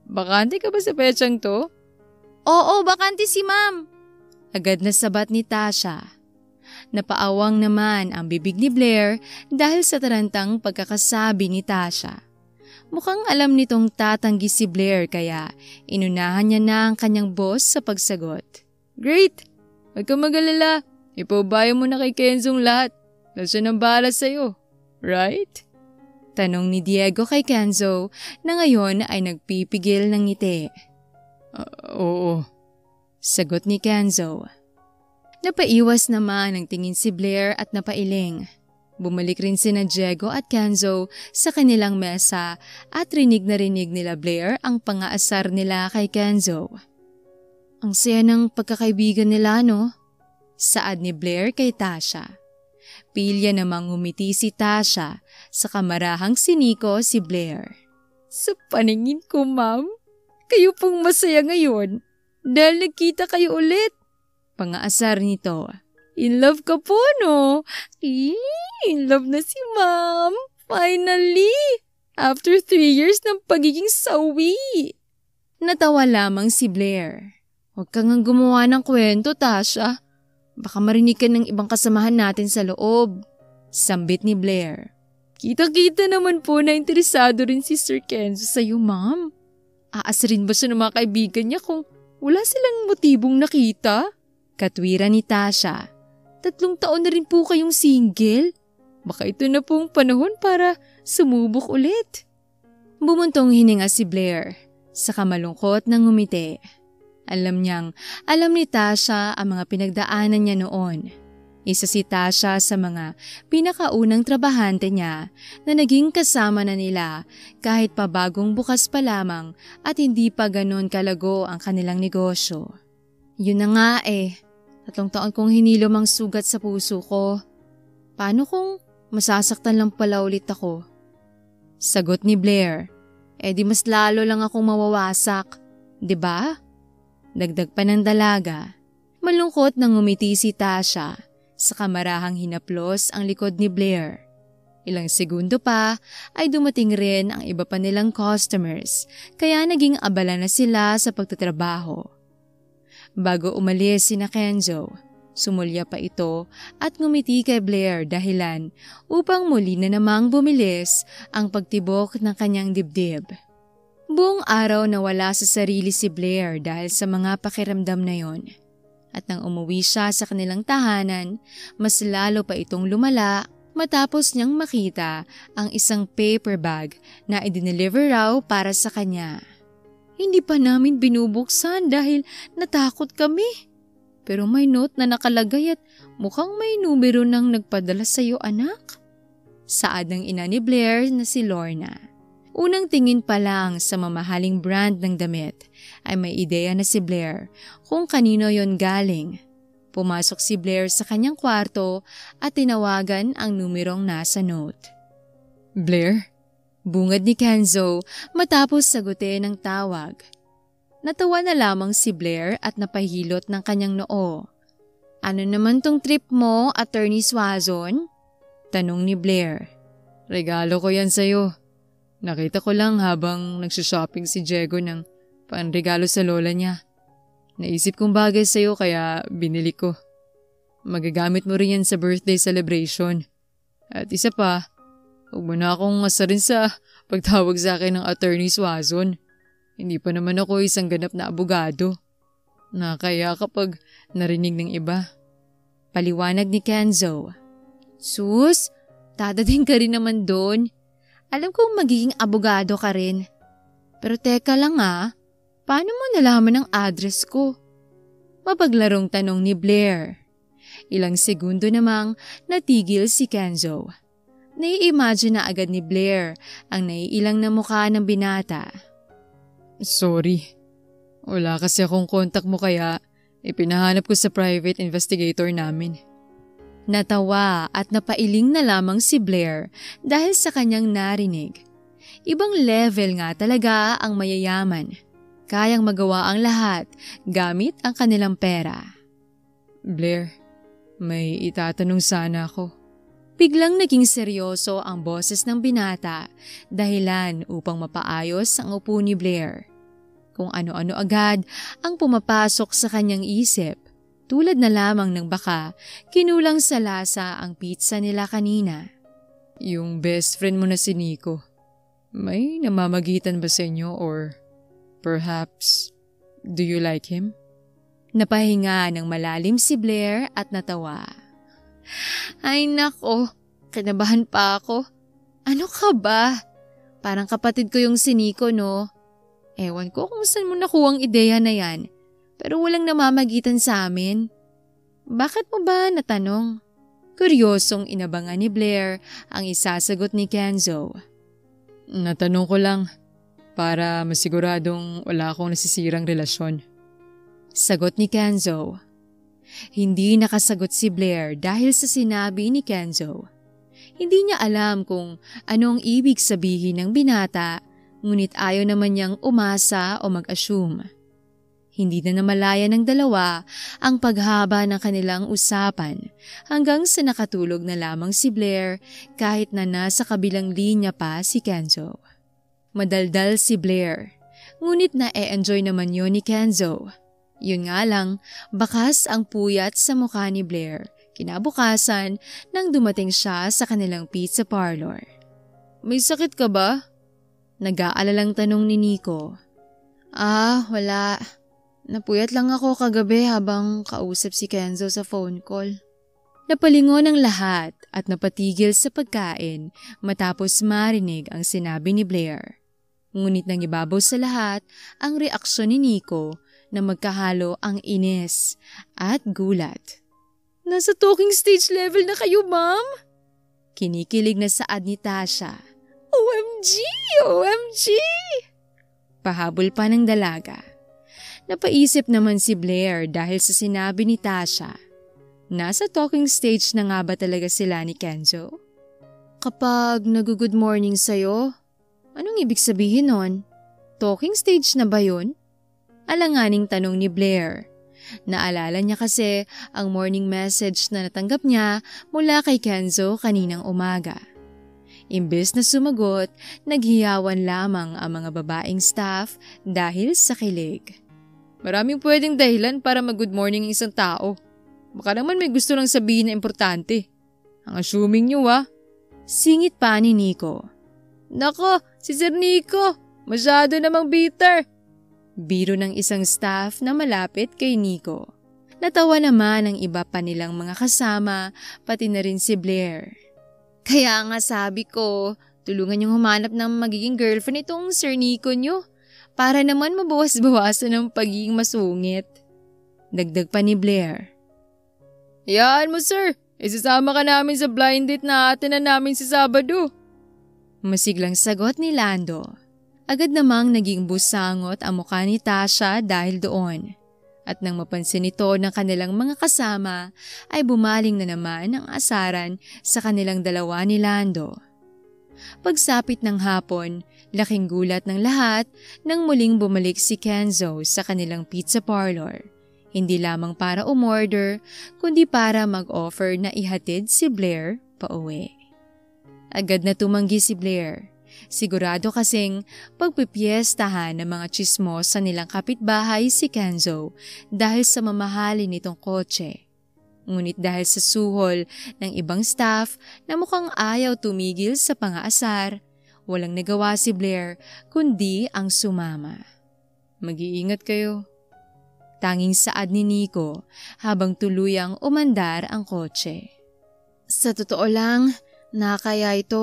Bakante ka ba sa petsang to? Oo, bakante si ma'am. Agad na sabat ni Tasha. Napaawang naman ang bibig ni Blair dahil sa tarantang pagkakasabi ni Tasha. Mukhang alam nitong tatanggi si Blair kaya inunahan niya na ang kanyang boss sa pagsagot. Great! Huwag kang mag-alala. Ipaubayan mo na kay Kenzong lahat. Dahil siya nang bahala sa'yo. Right? Tanong ni Diego kay Kenzo na ngayon ay nagpipigil ng ngiti. Oo. Sagot ni Kenzo. Napaiwas naman ang tingin si Blair at napailing. Bumalik rin sina Diego at Kenzo sa kanilang mesa at rinig na rinig nila Blair ang pangaasar nila kay Kenzo. Ang saya ng pagkakaibigan nila, no? Saad ni Blair kay Tasha. Pilya namang ngumiti si Tasha sa kamarahang siniko si Blair. Sa paningin ko, ma'am, kayo pong masaya ngayon dahil nagkita kayo ulit. Pangaasar nito. In love ka po, no? In love na si ma'am. Finally! After 3 years ng pagiging sawi. Natawa lamang si Blair. Huwag kang gumawa ng kwento, Tasha. Baka marinig ka ng ibang kasamahan natin sa loob. Sambit ni Blair. Kita-kita naman po na interesado rin si Sir Kenzo sa'yo, ma'am. Aasarin ba siya ng mga kaibigan niya kung wala silang motibong nakita? Katwira ni Tasha. 3 taon na rin po kayong single. Baka ito na pong panahon para sumubok ulit. Bumuntong hininga si Blair. Saka malungkot nang ngumiti. Alam ni Tasha ang mga pinagdaanan niya noon. Isa si Tasha sa mga pinakaunang trabahante niya na naging kasama na nila kahit pa bagong bukas pa lamang at hindi pa ganon kalago ang kanilang negosyo. Yun na nga 3 taon kong hinilom ang sugat sa puso ko. Paano kung masasaktan lang pala ulit ako? Sagot ni Blair. Di mas lalo lang akong mawawasak, 'di ba? Dagdag pa ng dalaga. Malungkot nang ngumiti si Tasha. Sa kamarahang hinaplos ang likod ni Blair. Ilang segundo pa ay dumating rin ang iba pa nilang customers kaya naging abala na sila sa pagtatrabaho. Bago umalis sina Kenzo, sumulya pa ito at ngumiti kay Blair dahilan upang muli na namang bumilis ang pagtibok ng kanyang dibdib. Buong araw nawala sa sarili si Blair dahil sa mga pakiramdam na yon. At nang umuwi siya sa kanilang tahanan, mas lalo pa itong lumala matapos niyang makita ang isang paper bag na idineliver raw para sa kanya. Hindi pa namin binubuksan dahil natakot kami. Pero may note na nakalagay at mukhang may numero nang nagpadala sa iyo, anak. Saad ng ina ni Blair na si Lorna. Unang tingin pa lang sa mamahaling brand ng damit ay may ideya na si Blair kung kanino yon galing. Pumasok si Blair sa kanyang kwarto at tinawagan ang numerong nasa note. Blair? Bungad ni Kenzo matapos sagutin ang tawag. Natawa na lamang si Blair at napahilot ng kanyang noo. Ano naman tong trip mo, Attorney Swazon? Tanong ni Blair. Regalo ko yan sa'yo. Nakita ko lang habang nagsha-shopping si Diego ng panregalo sa lola niya. Naisip kong bagay sa'yo kaya binili ko. Magagamit mo rin yan sa birthday celebration. At isa pa, huwag mo na akong asarin sa pagtawag sa akin ng Attorney Swazon. Hindi pa naman ako isang ganap na abogado. Nakakaya kapag narinig ng iba. Paliwanag ni Kenzo. Sus, dadating ka rin naman doon. Alam kong magiging abogado ka rin. Pero teka lang paano mo nalaman ang address ko? Mapaglarong tanong ni Blair. Ilang segundo namang natigil si Kenzo. Nai-imagine na agad ni Blair ang naiilang na mukha ng binata. Sorry. Wala kasi akong kontak mo kaya ipinahanap ko sa private investigator namin. Natawa at napailing na lamang si Blair dahil sa kanyang narinig. Ibang level nga talaga ang mayayaman. Kayang magawa ang lahat gamit ang kanilang pera. Blair, may itatanong sana ako. Biglang naging seryoso ang boses ng binata, dahilan upang mapaayos ang upo ni Blair. Kung ano-ano agad ang pumapasok sa kanyang isip, tulad na lamang ng baka kinulang sa lasa ang pizza nila kanina. Yung best friend mo na si Nico, may namamagitan ba sa inyo or perhaps do you like him? Napahinga ng malalim si Blair at natawa. Ay nako, kinabahan pa ako. Ano ka ba? Parang kapatid ko yung si Nico, no? Ewan ko kung saan mo nakuha ang ideya na yan, pero walang namamagitan sa amin. Bakit mo ba natanong? Kuryosong inabangan ni Blair ang isasagot ni Kenzo. Natanong ko lang para masiguradong wala akong nasisirang relasyon. Sagot ni Kenzo. Hindi nakasagot si Blair dahil sa sinabi ni Kenzo. Hindi niya alam kung ano ang ibig sabihin ng binata, ngunit ayaw naman niyang umasa o mag-assume. Hindi na namalaya ng dalawa ang paghaba ng kanilang usapan hanggang sa nakatulog na lamang si Blair kahit na nasa kabilang linya pa si Kenzo. Madaldal si Blair, ngunit na-enjoy naman yun ni Kenzo. Yun nga lang, bakas ang puyat sa mukha ni Blair kinabukasan nang dumating siya sa kanilang pizza parlor. May sakit ka ba? Nag-aalalang tanong ni Nico. Wala. Napuyat lang ako kagabi habang kausap si Kenzo sa phone call. Napalingon ang lahat at napatigil sa pagkain matapos marinig ang sinabi ni Blair. Ngunit nang ibabaw sa lahat ang reaksyon ni Nico na magkahalo ang inis at gulat. Nasa talking stage level na kayo, ma'am? Kinikilig na saad ni Tasha. OMG! OMG! Pahabol pa ng dalaga. Napaisip naman si Blair dahil sa sinabi ni Tasha. Nasa talking stage na nga ba talaga sila ni Kenzo? Kapag nag-good morning sa'yo, anong ibig sabihin nun? Talking stage na ba yun? Alanganing tanong ni Blair. Naalala niya kasi ang morning message na natanggap niya mula kay Kenzo kaninang umaga. Imbes na sumagot, naghiyawan lamang ang mga babaeng staff dahil sa kilig. Maraming pwedeng dahilan para mag-good morning ang isang tao. Baka naman may gusto lang sabihin na importante. Ang assuming niyo Singit pa ni Nico. Nako, si Sir Nico, masyado namang bitter. Biro ng isang staff na malapit kay Nico. Natawa naman ang iba pa nilang mga kasama, pati na rin si Blair. Kaya nga sabi ko, tulungan niyong humanap ng magiging girlfriend itong Sir Nico niyo para naman mabawas-bawasan ng pagiging masungit. Dagdag pa ni Blair. Hayaan mo sir, isasama ka namin sa blind date na atin na namin sa Sabado. Masiglang sagot ni Lando. Agad namang naging busangot ang mukha ni Tasha dahil doon. At nang mapansin ito ng kanilang mga kasama, ay bumaling na naman ang asaran sa kanilang dalawa ni Lando. Pagsapit ng hapon, laking gulat ng lahat nang muling bumalik si Kenzo sa kanilang pizza parlor. Hindi lamang para umorder, kundi para mag-offer na ihatid si Blair pauwi. Agad na tumanggi si Blair. Sigurado kasing pagpipiestahan ng mga chismosa nilang kapitbahay si Kenzo dahil sa mamahalin nitong kotse. Ngunit dahil sa suhol ng ibang staff na mukhang ayaw tumigil sa pangaasar, walang nagawa si Blair kundi ang sumama. Mag-iingat kayo. Tanging saad ni Nico habang tuluyang umandar ang kotse. Sa totoo lang, nakakaya ito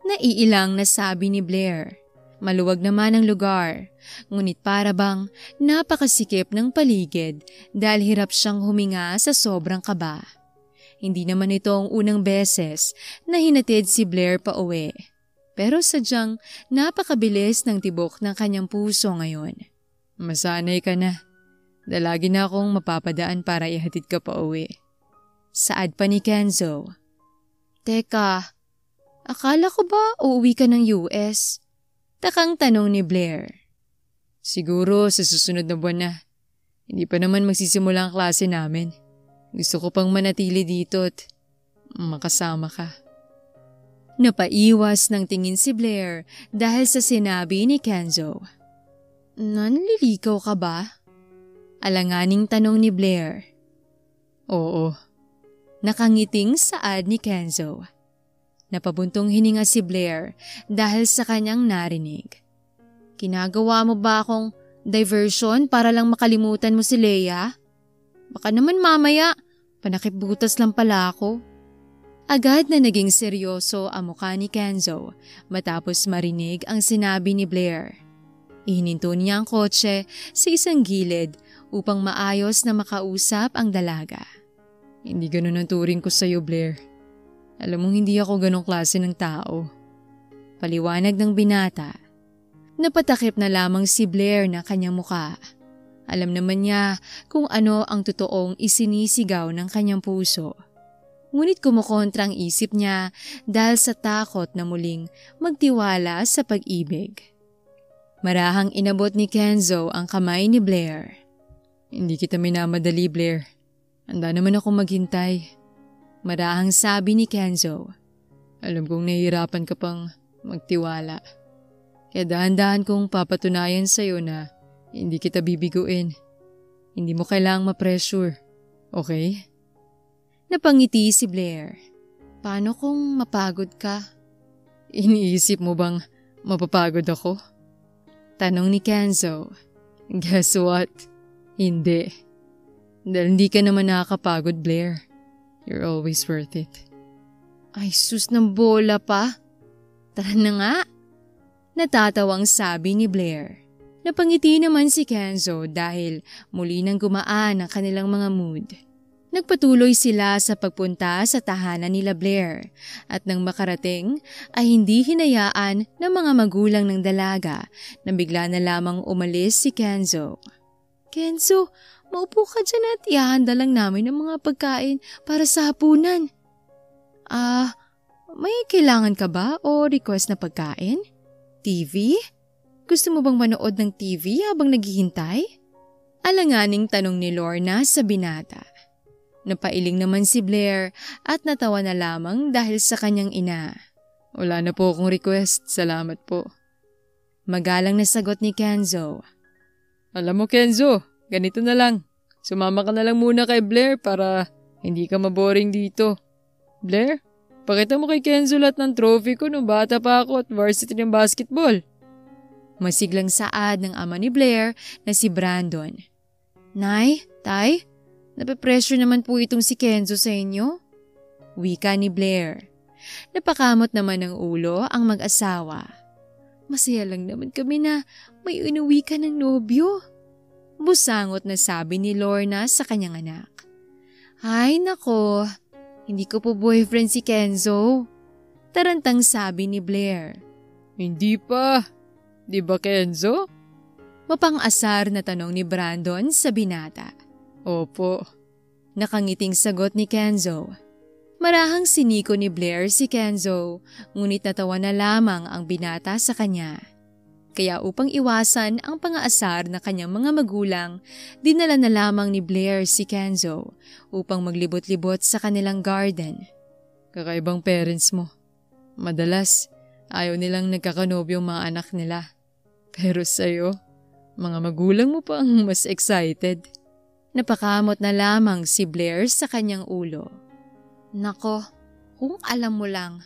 Naiilang na sabi ni Blair. Maluwag naman ang lugar, ngunit para bang napakasikip ng paligid dahil hirap siyang huminga sa sobrang kaba. Hindi naman ito ang unang beses na hinatid si Blair pa uwi. Pero sadyang napakabilis ng tibok ng kanyang puso ngayon. Masanay ka na. Lagi na akong mapapadaan para ihatid ka pa uwi. Saad pa ni Kenzo. Teka, akala ko ba uuwi ka ng US? Takang tanong ni Blair. Siguro sa susunod na buwan na. Hindi pa naman magsisimula ang klase namin. Gusto ko pang manatili dito at makasama ka. Napaiwas ng tingin si Blair dahil sa sinabi ni Kenzo. Nanliligaw ka ba? Alanganing tanong ni Blair. Oo. Nakangiting saad ni Kenzo. Napabuntong hininga si Blair dahil sa kanyang narinig. Kinagawa mo ba akong diversion para lang makalimutan mo si Leia? Baka naman mamaya, panakibutas lang pala ako. Agad na naging seryoso ang mukha ni Kenzo matapos marinig ang sinabi ni Blair. Ihininto niya ang kotse sa isang gilid upang maayos na makausap ang dalaga. Hindi ganun ang turing ko sa'yo, Blair. Alam mong hindi ako ganong klase ng tao. Paliwanag ng binata. Napatakip na lamang si Blair na kanyang muka. Alam naman niya kung ano ang totoong isinisigaw ng kanyang puso. Ngunit kumukontra ang isip niya dahil sa takot na muling magtiwala sa pag-ibig. Marahang inabot ni Kenzo ang kamay ni Blair. Hindi kita minamadali, Blair. Handa naman akong maghintay. Marahang sabi ni Kenzo. Alam kong nahihirapan ka pang magtiwala. Kaya dahan-dahan kong papatunayan sa'yo na hindi kita bibiguin. Hindi mo kailangang ma-pressure. Okay? Napangiti si Blair. Paano kung mapagod ka? Iniisip mo bang mapapagod ako? Tanong ni Kenzo. Guess what? Hindi. Dahil hindi ka naman nakakapagod, Blair. You're always worth it. Ay sus ng bola pa. Tara na nga. Natatawang sabi ni Blair. Napangiti naman si Kenzo dahil muli nang gumaan ang kanilang mga mood. Nagpatuloy sila sa pagpunta sa tahanan nila Blair at nang makarating ay hindi hinayaan ng mga magulang ng dalaga na bigla na lamang umalis si Kenzo. Kenzo, maupo ka dyan at ihahanda lang namin ng mga pagkain para sa hapunan. May kailangan ka ba o request na pagkain? TV? Gusto mo bang manood ng TV habang naghihintay? Alanganing tanong ni Lorna sa binata. Napailing naman si Blair at natawa na lamang dahil sa kanyang ina. Wala na po akong request, salamat po. Magalang na sagot ni Kenzo. Alam mo Kenzo, ganito na lang. Sumama ka na lang muna kay Blair para hindi ka maboring dito. Blair, pakita mo kay Kenzo lahat ng trophy ko nung bata pa ako at varsity ng basketball. Masiglang saad ng ama ni Blair na si Brandon. Nay, Tay, nape-pressure naman po itong si Kenzo sa inyo? Wika ni Blair. Napakamot naman ng ulo ang mag-asawa. Masaya lang naman kami na may inuwi ka ng nobyo. Busangot na sabi ni Lorna sa kanyang anak. Ay nako, hindi ko po boyfriend si Kenzo. Tarantang sabi ni Blair. Hindi pa. Di ba Kenzo? Mapang-asar na tanong ni Brandon sa binata. Opo. Nakangiting sagot ni Kenzo. Marahang siniko ni Blair si Kenzo, ngunit natawa na lamang ang binata sa kanya. Kaya upang iwasan ang pang-aasar na kanyang mga magulang, dinala na lamang ni Blair si Kenzo upang maglibot-libot sa kanilang garden. Kakaibang parents mo. Madalas, ayaw nilang nagkakanobyo ang mga anak nila. Pero sa'yo, mga magulang mo pa ang mas excited. Napakamot na lamang si Blair sa kanyang ulo. Nako, kung alam mo lang,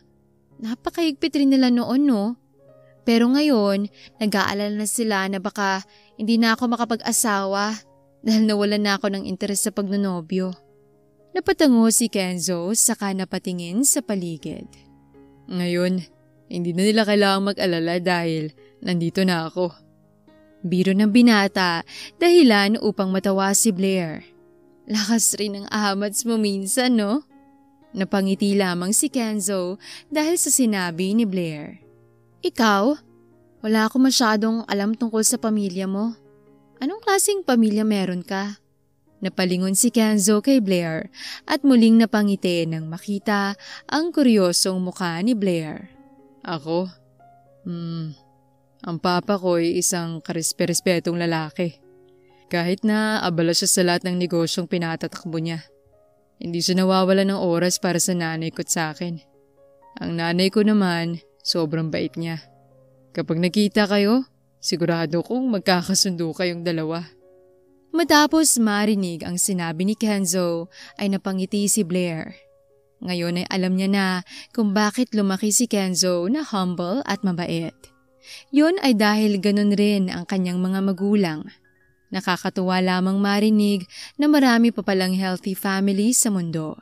napakahigpit rin nila noon no? Pero ngayon, nag-aalala na sila na baka hindi na ako makapag-asawa dahil nawalan na ako ng interes sa pagnonobyo. Napatango si Kenzo saka napatingin sa paligid. Ngayon, hindi na nila kailangang mag-alala dahil nandito na ako. Biro ng binata, dahilan upang matawa si Blair. Lakas rin ng ahamads mo minsan, no? Napangiti lamang si Kenzo dahil sa sinabi ni Blair. Ikaw? Wala ako masyadong alam tungkol sa pamilya mo. Anong klaseng pamilya meron ka? Napalingon si Kenzo kay Blair at muling napangiti nang makita ang kuryosong mukha ni Blair. Ako? Ang papa ko ay isang karespe-respetong lalaki. Kahit na abala siya sa lahat ng negosyong pinatatakbo niya. Hindi siya nawawala ng oras para sa nanay ko at sa akin. Ang nanay ko naman, sobrang bait niya. Kapag nakita kayo, sigurado kong magkakasundo kayong dalawa. Matapos marinig ang sinabi ni Kenzo ay napangiti si Blair. Ngayon ay alam niya na kung bakit lumaki si Kenzo na humble at mabait. Yun ay dahil ganun rin ang kanyang mga magulang. Nakakatuwa lamang marinig na marami pa palang healthy family sa mundo.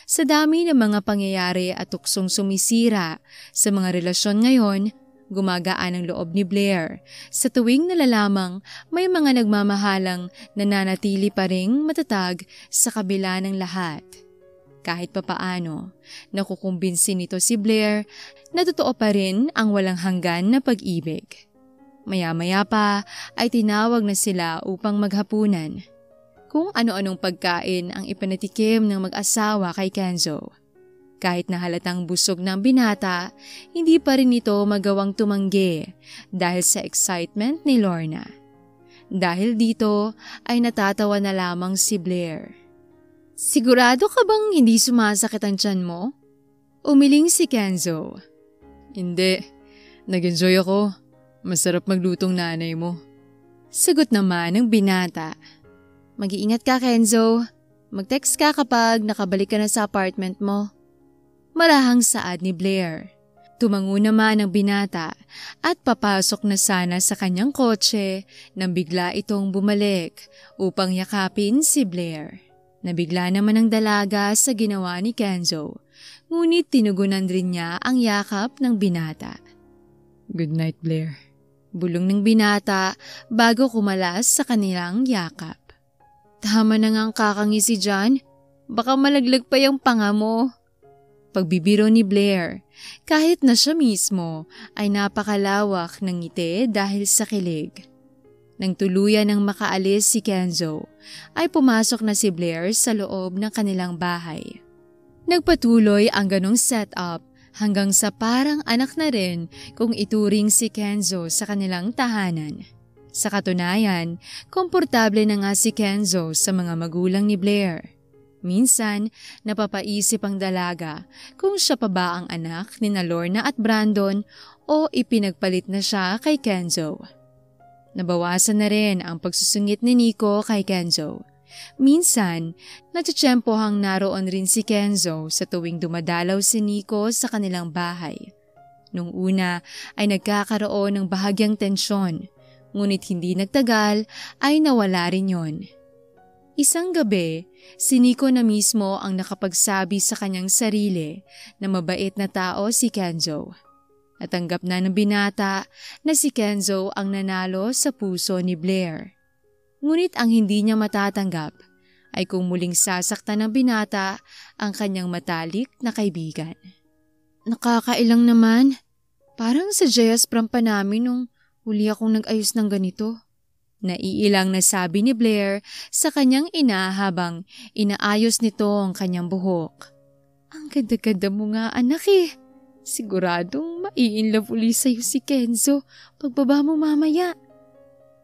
Sa dami ng mga pangyayari at tuksong sumisira sa mga relasyon ngayon, gumagaan ang loob ni Blair sa tuwing nalalamang may mga nagmamahalang nananatili pa ring matatag sa kabila ng lahat. Kahit papaano, nakukumbinsi nito si Blair na totoo pa rin ang walang hanggan na pag-ibig. Maya-maya pa ay tinawag na sila upang maghapunan. Kung ano-anong pagkain ang ipanatikim ng mag-asawa kay Kenzo. Kahit na halatang busog ng binata, hindi pa rin ito magawang tumanggi dahil sa excitement ni Lorna. Dahil dito ay natatawa na lamang si Blair. Sigurado ka bang hindi sumasakit ang tiyan mo? Umiling si Kenzo. Hindi. Nag-enjoy ako. Masarap maglutong nanay mo. Sagot naman ng binata. Mag-iingat ka, Kenzo. Mag-text ka kapag nakabalik ka na sa apartment mo. Marahang saad ni Blair. Tumango naman ang binata at papasok na sana sa kanyang kotse nang bigla itong bumalik upang yakapin si Blair. Nabigla naman ang dalaga sa ginawa ni Kenzo, ngunit tinugunan rin niya ang yakap ng binata. Good night, Blair. Bulong ng binata bago kumalas sa kanilang yakap. Tama na ngang kakangisi dyan, baka malaglag pa yung panga mo. Pagbibiro ni Blair, kahit na siya mismo ay napakalawak ng ngiti dahil sa kilig. Nang tuluyan ng makaalis si Kenzo, ay pumasok na si Blair sa loob ng kanilang bahay. Nagpatuloy ang ganong setup hanggang sa parang anak na rin kung ituring si Kenzo sa kanilang tahanan. Sa katunayan, komportable na nga si Kenzo sa mga magulang ni Blair. Minsan, napapaisip ang dalaga kung siya pa ba ang anak ni Lorna at Brandon o ipinagpalit na siya kay Kenzo. Nabawasan na rin ang pagsusungit ni Nico kay Kenzo. Minsan, natsyempohang naroon rin si Kenzo sa tuwing dumadalaw si Nico sa kanilang bahay. Nung una ay nagkakaroon ng bahagyang tensyon, ngunit hindi nagtagal ay nawala rin yon. Isang gabi, si Nico na mismo ang nakapagsabi sa kanyang sarili na mabait na tao si Kenzo. Natanggap na ng binata na si Kenzo ang nanalo sa puso ni Blair. Ngunit ang hindi niya matatanggap ay kung muling sasaktan ng binata ang kanyang matalik na kaibigan. Nakakailang naman. Parang sa Jayas pram pa namin nung huli akong nag-ayos ng ganito. Naiilang na sabi ni Blair sa kanyang ina habang inaayos nito ang kanyang buhok. Ang ganda-ganda mo nga anak eh. Siguradong mai-inlove uli sa'yo si Kenzo pagbaba mo mamaya.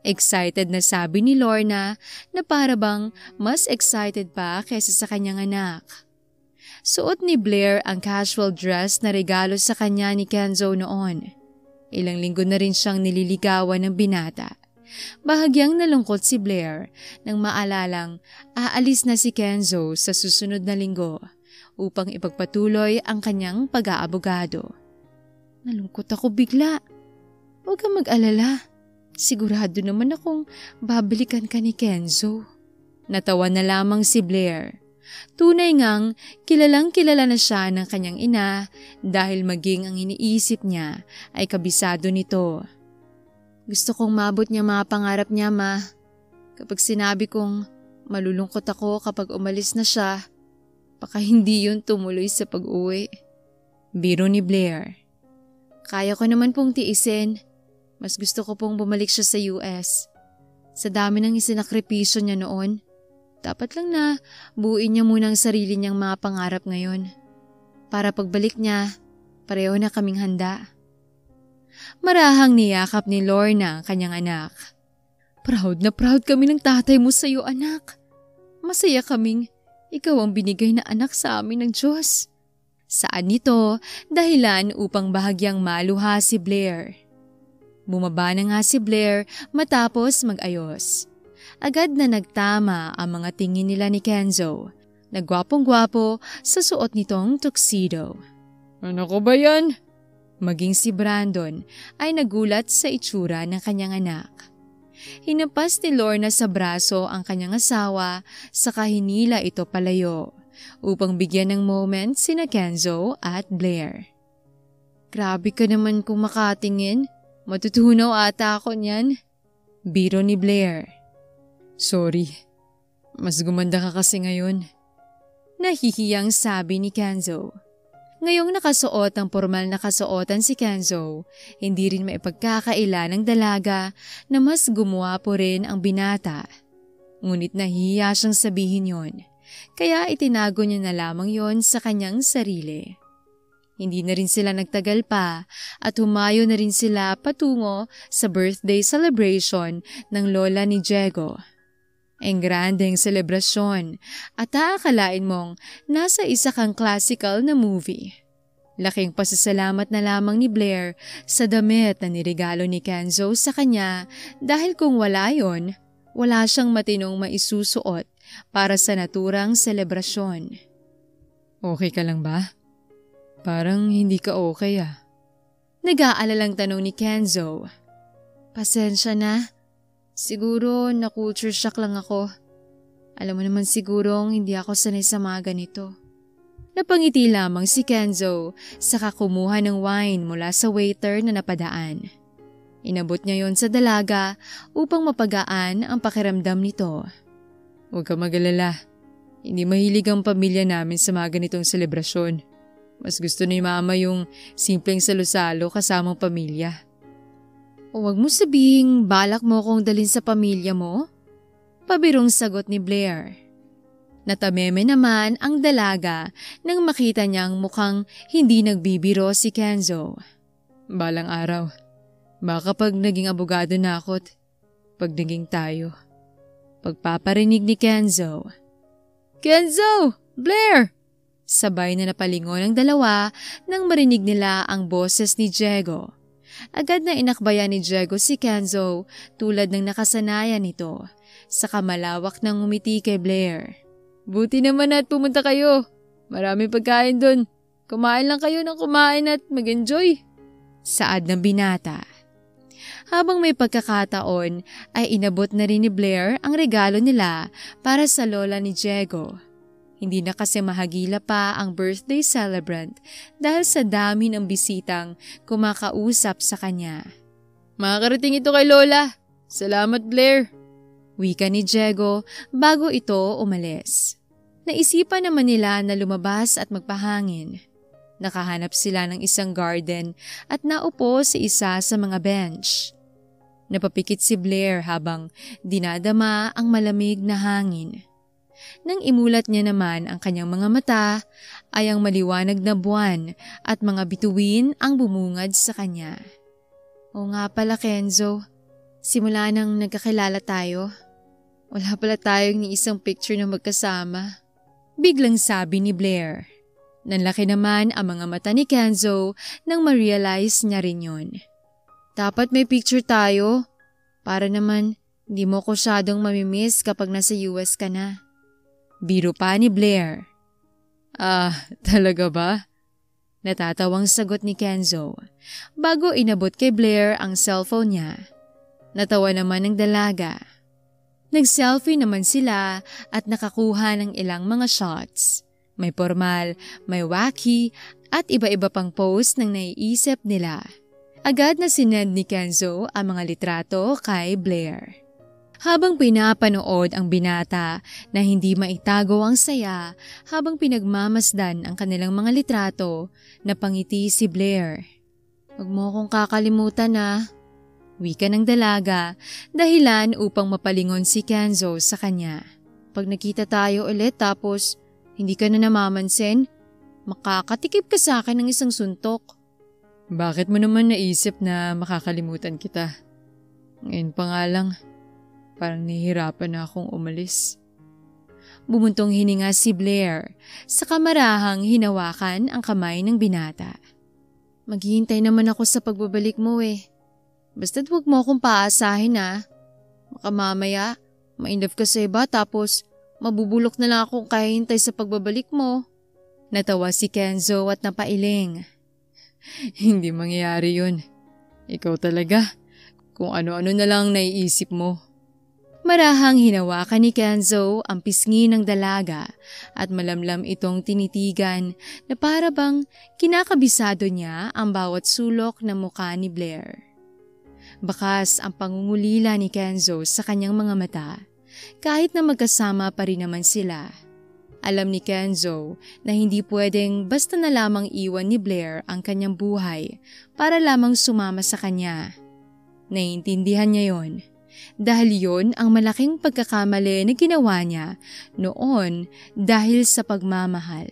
Excited na sabi ni Lorna na para bang mas excited pa kaysa sa kanyang anak. Suot ni Blair ang casual dress na regalo sa kanya ni Kenzo noon. Ilang linggo na rin siyang nililigawan ng binata. Bahagyang nalungkot si Blair nang maalalang aalis na si Kenzo sa susunod na linggo upang ipagpatuloy ang kanyang pag-aabogado. Nalungkot ako bigla. Huwag kang mag-alala. Sigurado naman akong babalikan ka ni Kenzo. Natawa na lamang si Blair. Tunay ngang kilalang-kilala na siya ng kanyang ina dahil maging ang iniisip niya ay kabisado nito. Gusto kong maabot niya mga pangarap niya, Ma. Kapag sinabi kong malulungkot ako kapag umalis na siya, baka hindi yun tumuloy sa pag-uwi. Biro ni Blair. Kaya ko naman pong tiisin. Mas gusto ko pong bumalik siya sa US. Sa dami ng isinakripisyo niya noon, dapat lang na buuin niya muna ang sarili niyang mga pangarap ngayon. Para pagbalik niya, pareho na kaming handa. Marahang niyakap ni Lorna ang kanyang anak. Proud na proud kami ng tatay mo sa iyo, anak. Masaya kaming ikaw ang binigay na anak sa amin ng Diyos. Saan nito dahilan upang bahagyang maluha si Blair. Bumaba na nga si Blair matapos mag-ayos. Agad na nagtama ang mga tingin nila ni Kenzo. Nagwapong-gwapo sa suot nitong tuxedo. Ano ko ba yan? Maging si Brandon ay nagulat sa itsura ng kanyang anak. Hinampas ni Lorna sa braso ang kanyang asawa saka hinila ito palayo upang bigyan ng moment sina Kenzo at Blair. Grabe ka naman kung makatingin. Matutunaw ata ako niyan. Biro ni Blair. Sorry. Mas gumanda ka kasi ngayon. Nahihiyang sabi ni Kenzo. Ngayong nakasuot ang formal na kasuotan si Kenzo, hindi rin maipagkakaila ng dalaga na mas gumuwapo rin ang binata. Ngunit nahihiya siyang sabihin yon, kaya itinago niya na lamang yon sa kanyang sarili. Hindi na rin sila nagtagal pa at humayo na rin sila patungo sa birthday celebration ng lola ni Diego. Ang grandeng selebrasyon at aakalain mong nasa isa kang classical na movie. Laking pasasalamat na lamang ni Blair sa damit na niregalo ni Kenzo sa kanya dahil kung wala yon, wala siyang matinong maisusuot para sa naturang selebrasyon. Okay ka lang ba? Parang hindi ka okay ah. Nag-aalalang tanong ni Kenzo. Pasensya na. Siguro na-culture shock lang ako. Alam mo naman sigurong hindi ako sanay sa mga ganito. Napangiti lamang si Kenzo saka kumuha ng wine mula sa waiter na napadaan. Inabot niya yon sa dalaga upang mapagaan ang pakiramdam nito. Huwag ka mag-alala. Hindi mahilig ang pamilya namin sa mga ganitong selebrasyon. Mas gusto ni Mama yung simpleng salo-salo kasamang pamilya. O wag mo sabihing balak mo kong dalhin sa pamilya mo? Pabirong sagot ni Blair. Natameme naman ang dalaga nang makita niyang mukhang hindi nagbibiro si Kenzo. Balang araw, baka pag naging abogado na ako't pag naging tayo. Pagpaparinig ni Kenzo. Kenzo! Blair! Sabay na napalingon ang dalawa nang marinig nila ang boses ni Diego. Agad na inakbayan ni Diego si Kenzo tulad ng nakasanayan nito, saka malawak nang ngumiti kay Blair. Buti naman at pumunta kayo. Maraming pagkain dun. Kumain lang kayo ng kumain at mag-enjoy. Saad ng binata. Habang may pagkakataon ay inabot na rin ni Blair ang regalo nila para sa lola ni Diego. Hindi na kasi mahagila pa ang birthday celebrant dahil sa dami ng bisitang kumakausap sa kanya. Makakarating ito kay Lola. Salamat, Blair. Wika ni Diego bago ito umalis. Naisipan naman nila na lumabas at magpahangin. Nakahanap sila ng isang garden at naupo sa isa sa mga bench. Napapikit si Blair habang dinadama ang malamig na hangin. Nang imulat niya naman ang kanyang mga mata, ay ang maliwanag na buwan at mga bituin ang bumungad sa kanya. O nga pala Kenzo, simula nang nagkakilala tayo, wala pala tayong ni isang picture na magkasama. Biglang sabi ni Blair. Nanlaki naman ang mga mata ni Kenzo nang ma-realize niya rin yun. Dapat may picture tayo, para naman hindi mo ko masyadong mamimiss kapag nasa US ka na. Biro pa ni Blair. Talaga ba? Natatawang sagot ni Kenzo bago inabot kay Blair ang cellphone niya. Natawa naman ng dalaga. Nag-selfie naman sila at nakakuha ng ilang mga shots. May formal, may wacky at iba-iba pang pose ng naiisip nila. Agad na sinend ni Kenzo ang mga litrato kay Blair. Habang pinapanood ang binata na hindi maitago ang saya habang pinagmamasdan ang kanilang mga litrato, napangiti si Blair. "Huwag mo akong kakalimutan na." Wika ng dalaga, dahilan upang mapalingon si Kenzo sa kanya. "Pag nakita tayo ulit tapos hindi ka na namamansin, makakatikip ka sa akin ng isang suntok." Bakit mo naman naisip na makakalimutan kita? Ngayon pa nga lang, parang nahihirapan na akong umalis. Bumuntong hininga si Blair, sa kamarahang hinawakan ang kamay ng binata. "Maghihintay naman ako sa pagbabalik mo eh. Basta't huwag mo akong paasahin ah. Baka mamaya, ma-inlove ka sa iba tapos mabubulok na lang akong kahihintay sa pagbabalik mo." Natawa si Kenzo at napailing. Hindi mangyayari yun. Ikaw talaga. Kung ano-ano na lang naiisip mo. Marahang hinawakan ni Kenzo ang pisngi ng dalaga at malamlam itong tinitigan na para bang kinakabisado niya ang bawat sulok ng mukha ni Blair. Bakas ang pangungulila ni Kenzo sa kanyang mga mata kahit na magkasama pa rin naman sila. Alam ni Kenzo na hindi pwedeng basta na lamang iwan ni Blair ang kanyang buhay para lamang sumama sa kanya. Naiintindihan niya yon dahil yon ang malaking pagkakamali na ginawa niya noon dahil sa pagmamahal.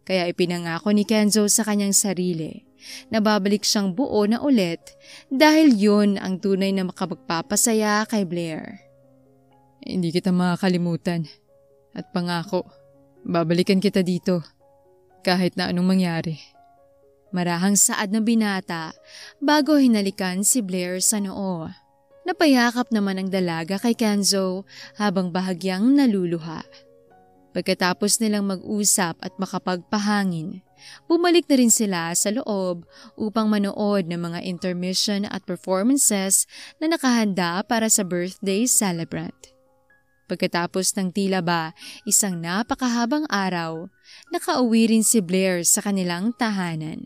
Kaya ipinangako ni Kenzo sa kanyang sarili na babalik siyang buo na ulit dahil yon ang tunay na makapagpapasaya kay Blair. Hindi kita makakalimutan at pangako, babalikan kita dito kahit na anong mangyari. Marahang saad na binata bago hinalikan si Blair sa noo. Napayakap naman ang dalaga kay Kenzo habang bahagyang naluluha. Pagkatapos nilang mag-usap at makapagpahangin, bumalik na rin sila sa loob upang manood ng mga intermission at performances na nakahanda para sa birthday celebrant. Pagkatapos ng tila ba isang napakahabang araw, nakauwi rin si Blair sa kanilang tahanan.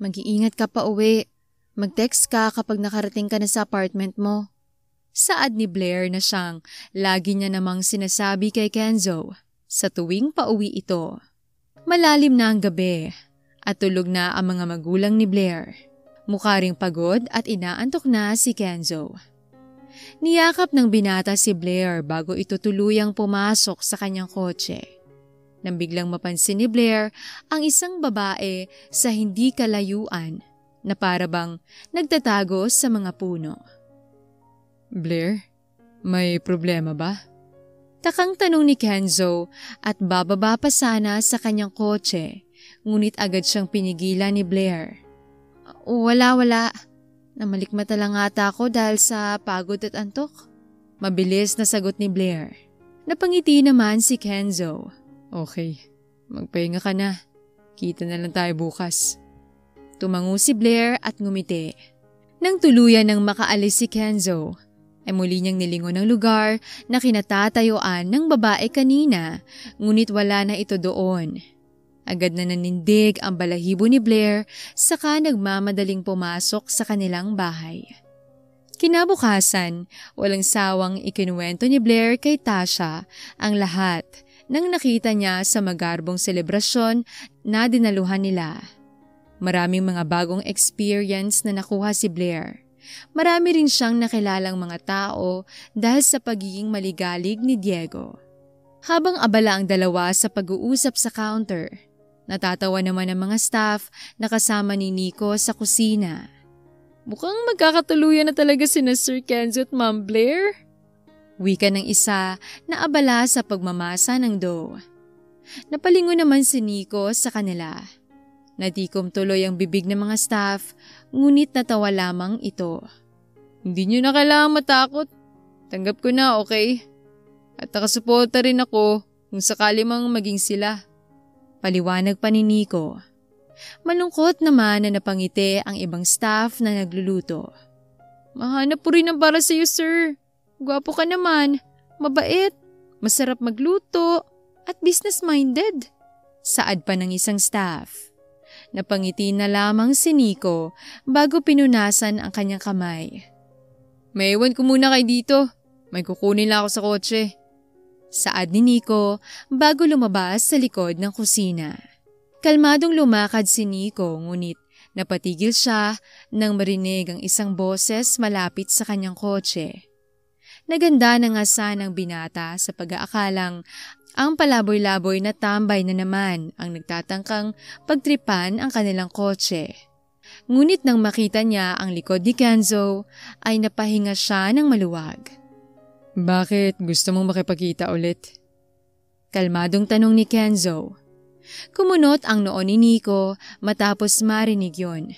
"Mag-iingat ka pa uwi. Mag-text ka kapag nakarating ka na sa apartment mo." Saad ni Blair na siyang lagi niya namang sinasabi kay Kenzo sa tuwing pauwi ito. Malalim na ang gabi at tulog na ang mga magulang ni Blair. Mukha ring pagod at inaantok na si Kenzo. Niyakap ng binata si Blair bago ito tuluyang pumasok sa kanyang kotse. Nang biglang mapansin ni Blair ang isang babae sa hindi kalayuan na para bang nagtatago sa mga puno. "Blair, may problema ba?" Takang tanong ni Kenzo at bababa pa sana sa kanyang kotse, ngunit agad siyang pinigilan ni Blair. Wala. Namalikmata lang ata ako dahil sa pagod at antok." Mabilis na sagot ni Blair. Napangiti naman si Kenzo. "Okay, magpahinga ka na. Kita na lang tayo bukas." Tumango si Blair at ngumiti. Nang tuluyan ng makaalis si Kenzo, ay muli niyang nilingon ang lugar na kinatatayuan ng babae kanina, ngunit wala na ito doon. Agad na nanindig ang balahibo ni Blair saka nagmamadaling pumasok sa kanilang bahay. Kinabukasan, walang sawang ikinuwento ni Blair kay Tasha ang lahat nang nakita niya sa magarbong selebrasyon na dinaluhan nila. Maraming mga bagong experience na nakuha si Blair. Marami rin siyang nakilalang mga tao dahil sa pagiging maligalig ni Diego. Habang abala ang dalawa sa pag-uusap sa counter, natatawa naman ang mga staff na kasama ni Nico sa kusina. "Mukhang magkakatuluyan na talaga sina Sir Kenzo at Ma'am Blair." Wika ng isa na abala sa pagmamasa ng dough. Napalingon naman si Nico sa kanila. Natikom tuloy ang bibig ng mga staff, ngunit natawa lamang ito. "Hindi niyo na kailangang matakot. Tanggap ko na, okay? At nakasuporta rin ako kung sakali mang maging sila." Paliwanag pa ni Nico. Malungkot naman na napangiti ang ibang staff na nagluluto. "Mahanap po rin ang para sa iyo, sir. Gwapo ka naman, mabait, masarap magluto, at business-minded." Saad pa ng isang staff. Napangiti na lamang si Nico bago pinunasan ang kanyang kamay. May iwan ko muna kayo dito. May kukunin lang ako sa kotse. Saad ni Nico bago lumabas sa likod ng kusina. Kalmadong lumakad si Nico ngunit napatigil siya nang marinig ang isang boses malapit sa kanyang kotse. Naganda na nga sanang binata sa pag-aakalang ang palaboy-laboy na tambay na naman ang nagtatangkang pagtripan ang kanilang kotse. Ngunit nang makita niya ang likod ni Kenzo ay napahinga siya ng maluwag. Bakit gusto mong makipagkita ulit? Kalmadong tanong ni Kenzo. Kumunot ang noo ni Nico matapos marinig yon.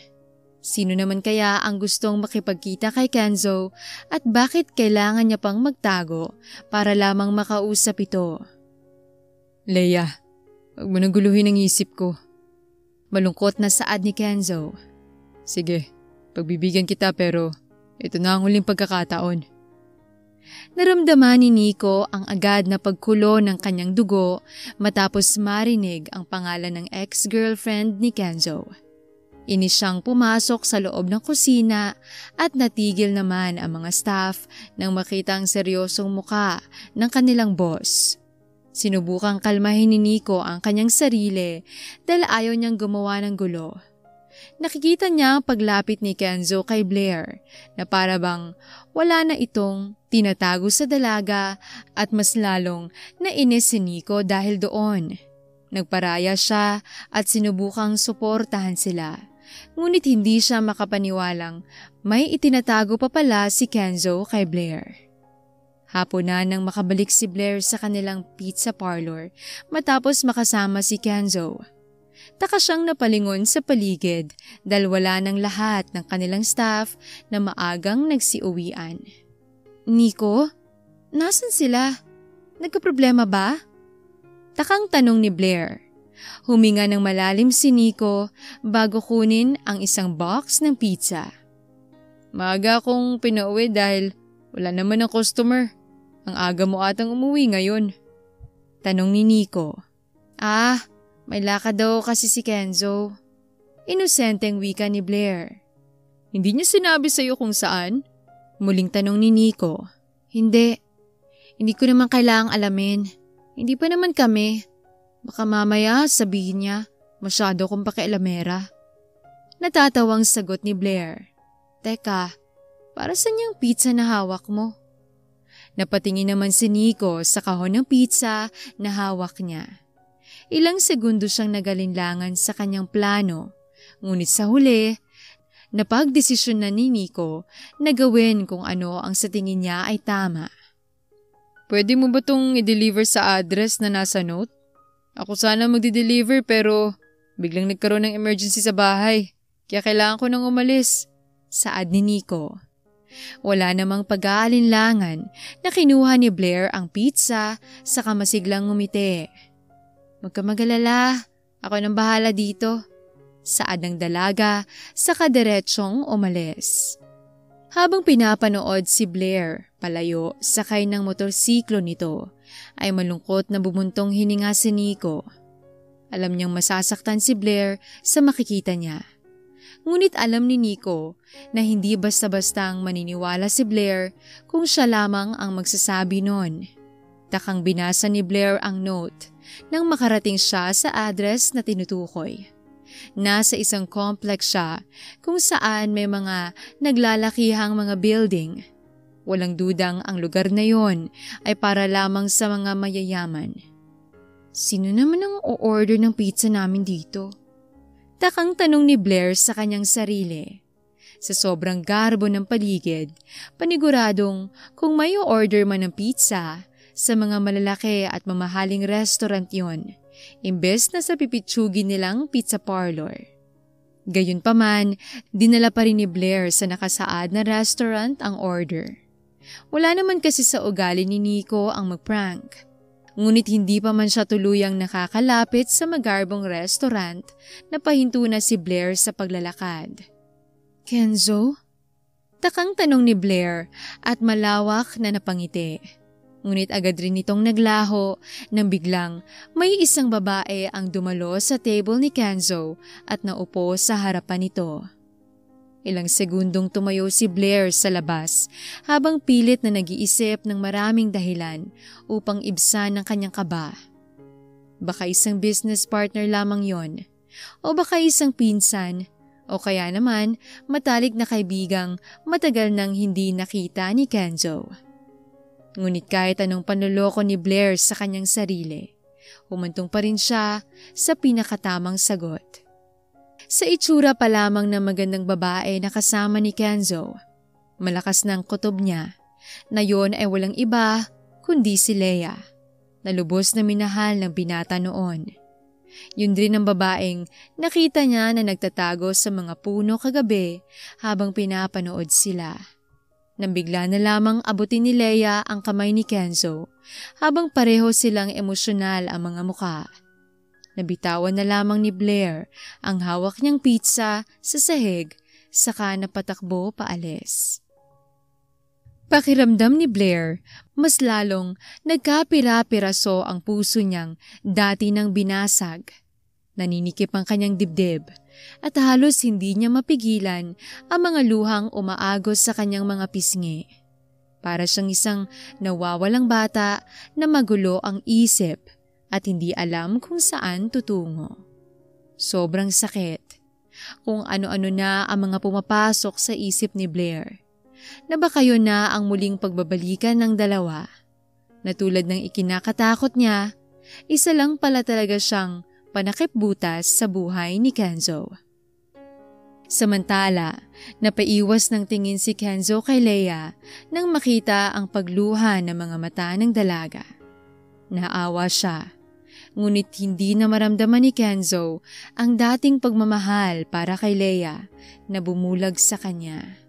Sino naman kaya ang gustong makipagkita kay Kenzo at bakit kailangan niya pang magtago para lamang makausap ito? Leia, huwag mo nang guluhin ang isip ko. Malungkot na saad ni Kenzo. Sige, pagbibigyan kita pero ito na ang huling pagkakataon. Naramdaman ni Nico ang agad na pagkulo ng kanyang dugo matapos marinig ang pangalan ng ex-girlfriend ni Kenzo. Inis siyang pumasok sa loob ng kusina at natigil naman ang mga staff nang makita ang seryosong muka ng kanilang boss. Sinubukang kalmahin ni Nico ang kanyang sarili dahil ayaw niyang gumawa ng gulo. Nakikita niya ang paglapit ni Kenzo kay Blair na para bang wala na itong tinatago sa dalaga at mas lalong nainis si Nico dahil doon. Nagparaya siya at sinubukang suportahan sila. Ngunit hindi siya makapaniwalang may itinatago pa pala si Kenzo kay Blair. Hapon na nang makabalik si Blair sa kanilang pizza parlor matapos makasama si Kenzo. Taka siyang napalingon sa paligid dahil wala ng lahat ng kanilang staff na maagang nagsiuwian. Nico, nasan sila? Nagkaproblema ba? Takang tanong ni Blair. Huminga ng malalim si Nico bago kunin ang isang box ng pizza. Maaga akong pinauwi dahil wala naman ng customer. Ang aga mo atang umuwi ngayon. Tanong ni Nico. May lakad daw kasi si Kenzo. Inosenteng wika ni Blair. Hindi niya sinabi sa'yo kung saan? Muling tanong ni Nico. Hindi ko naman kailangang alamin. Hindi pa naman kami. Baka mamaya sabihin niya, masyado kong pakialamera. Natatawang sagot ni Blair. Teka, para saan yung pizza na hawak mo? Napatingin naman si Nico sa kahon ng pizza na hawak niya. Ilang segundo siyang nagalinlangan sa kanyang plano, ngunit sa huli, napagdesisyon na ni Nico na gawin kung ano ang sa tingin niya ay tama. Pwede mo ba itong i-deliver sa address na nasa note? Ako sana magdi-deliver pero biglang nagkaroon ng emergency sa bahay, kaya kailangan ko nang umalis. Saad ni Nico. Wala namang pag-aalinlangan na kinuha ni Blair ang pizza sa kamasiglang ngumiti. Huwag ka mag-alala, ako nang bahala dito. Saad ng dalaga sa kadiretsong umalis. Habang pinapanood si Blair palayo sakay ng motorsiklo nito, ay malungkot na bumuntong hininga si Nico. Alam niyang masasaktan si Blair sa makikita niya. Ngunit alam ni Nico na hindi basta-bastang maniniwala si Blair kung siya lamang ang magsasabi nun. Takang binasa ni Blair ang note nang makarating siya sa address na tinutukoy. Nasa isang complex siya kung saan may mga naglalakihang mga building. Walang dudang ang lugar na yon ay para lamang sa mga mayayaman. Sino naman ang o-order ng pizza namin dito? Takang tanong ni Blair sa kanyang sarili. Sa sobrang garbo ng paligid, paniguradong kung may o-order man ng pizza, sa mga malalaki at mamahaling restaurant yon, imbes na sa pipitsugin nilang pizza parlor. Gayunpaman, dinala pa rin ni Blair sa nakasaad na restaurant ang order. Wala naman kasi sa ugali ni Nico ang mag-prank. Ngunit hindi pa man siya tuluyang nakakalapit sa magarbong restaurant na pahinto na si Blair sa paglalakad. Kenzo? Takang tanong ni Blair at malawak na napangiti. Ngunit agad rin itong naglaho nang biglang may isang babae ang dumalo sa table ni Kenzo at naupo sa harapan nito. Ilang segundong tumayo si Blair sa labas habang pilit na nag-iisip ng maraming dahilan upang ibsan ang kanyang kaba. Baka isang business partner lamang yon, o baka isang pinsan, o kaya naman matalik na kaibigang matagal nang hindi nakita ni Kenzo. Ngunit kahit anong panloloko ni Blair sa kanyang sarili, humantong pa rin siya sa pinakatamang sagot. Sa itsura pa lamang ng magandang babae na kasama ni Kenzo, malakas ng kutob niya na yon ay walang iba kundi si Leia, na lubos na minahal ng binata noon. Yun din ang babaeng nakita niya na nagtatago sa mga puno kagabi habang pinapanood sila. Nang bigla na lamang abutin ni Leia ang kamay ni Kenzo habang pareho silang emosyonal ang mga muka. Nabitawan na lamang ni Blair ang hawak niyang pizza sa sahig saka napatakbo paalis. Pakiramdam ni Blair, mas lalong nagkapira-piraso ang puso niyang dati nang binasag. Naninikip ang kanyang dibdib at halos hindi niya mapigilan ang mga luhang umaagos sa kanyang mga pisngi. Para siyang isang nawawalang bata na magulo ang isip at hindi alam kung saan tutungo. Sobrang sakit. Kung ano-ano na ang mga pumapasok sa isip ni Blair. Na baka yun na ang muling pagbabalikan ng dalawa. Na tulad ng ikinakatakot niya, isa lang pala talaga siyang panakipbutas sa buhay ni Kenzo. Samantala, napaiwas ng tingin si Kenzo kay Leia nang makita ang pagluha ng mga mata ng dalaga. Naawa siya, ngunit hindi na maramdaman ni Kenzo ang dating pagmamahal para kay Leia na bumulag sa kanya.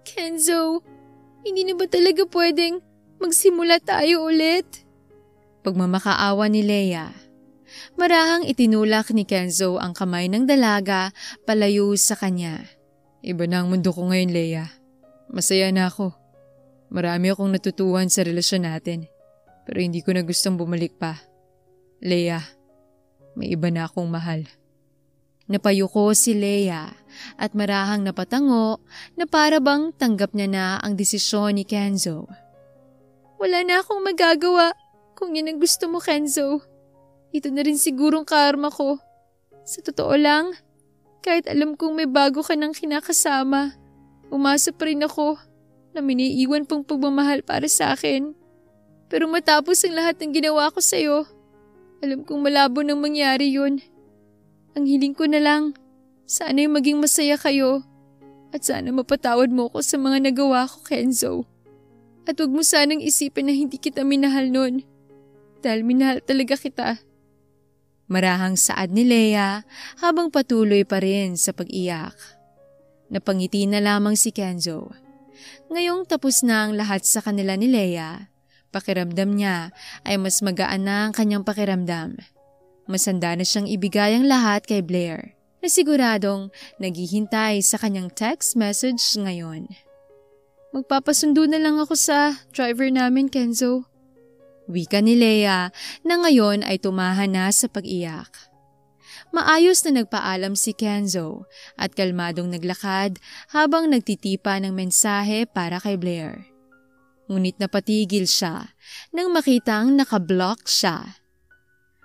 Kenzo, hindi na ba talaga pwedeng magsimula tayo ulit? Pagmamakaawa ni Leia. Marahang itinulak ni Kenzo ang kamay ng dalaga palayo sa kanya. Iba na ang mundo ko ngayon, Leia. Masaya na ako. Marami akong natutuhan sa relasyon natin. Pero hindi ko na gustong bumalik pa. Leia, may iba na akong mahal. Napayuko si Leia at marahang napatango na para bang tanggap niya na ang desisyon ni Kenzo. Wala na akong magagawa kung yan ang gusto mo, Kenzo. Ito na rin sigurong karma ko. Sa totoo lang, kahit alam kong may bago ka nang kinakasama, umasa pa rin ako na miniiwan pang pagmamahal para sa akin. Pero matapos ang lahat ng ginawa ko sa'yo, alam kong malabo nang mangyari yun. Ang hiling ko na lang, sana'y maging masaya kayo at sana mapatawad mo ko sa mga nagawa ko, Kenzo. At huwag mo sanang isipin na hindi kita minahal nun, dahil minahal talaga kita. Marahang saad ni Leia habang patuloy pa rin sa pag-iyak. Napangiti na lamang si Kenzo. Ngayong tapos na ang lahat sa kanila ni Leia, pakiramdam niya ay mas magaan na ang kanyang pakiramdam. Mas handa na siyang ibigay ang lahat kay Blair, na siguradong naghihintay sa kanyang text message ngayon. Magpapasundo na lang ako sa driver namin, Kenzo. Wika ni Leia na ngayon ay tumahan na sa pag-iyak. Maayos na nagpaalam si Kenzo at kalmadong naglakad habang nagtitipa ng mensahe para kay Blair. Ngunit napatigil siya nang makitang nakablock siya.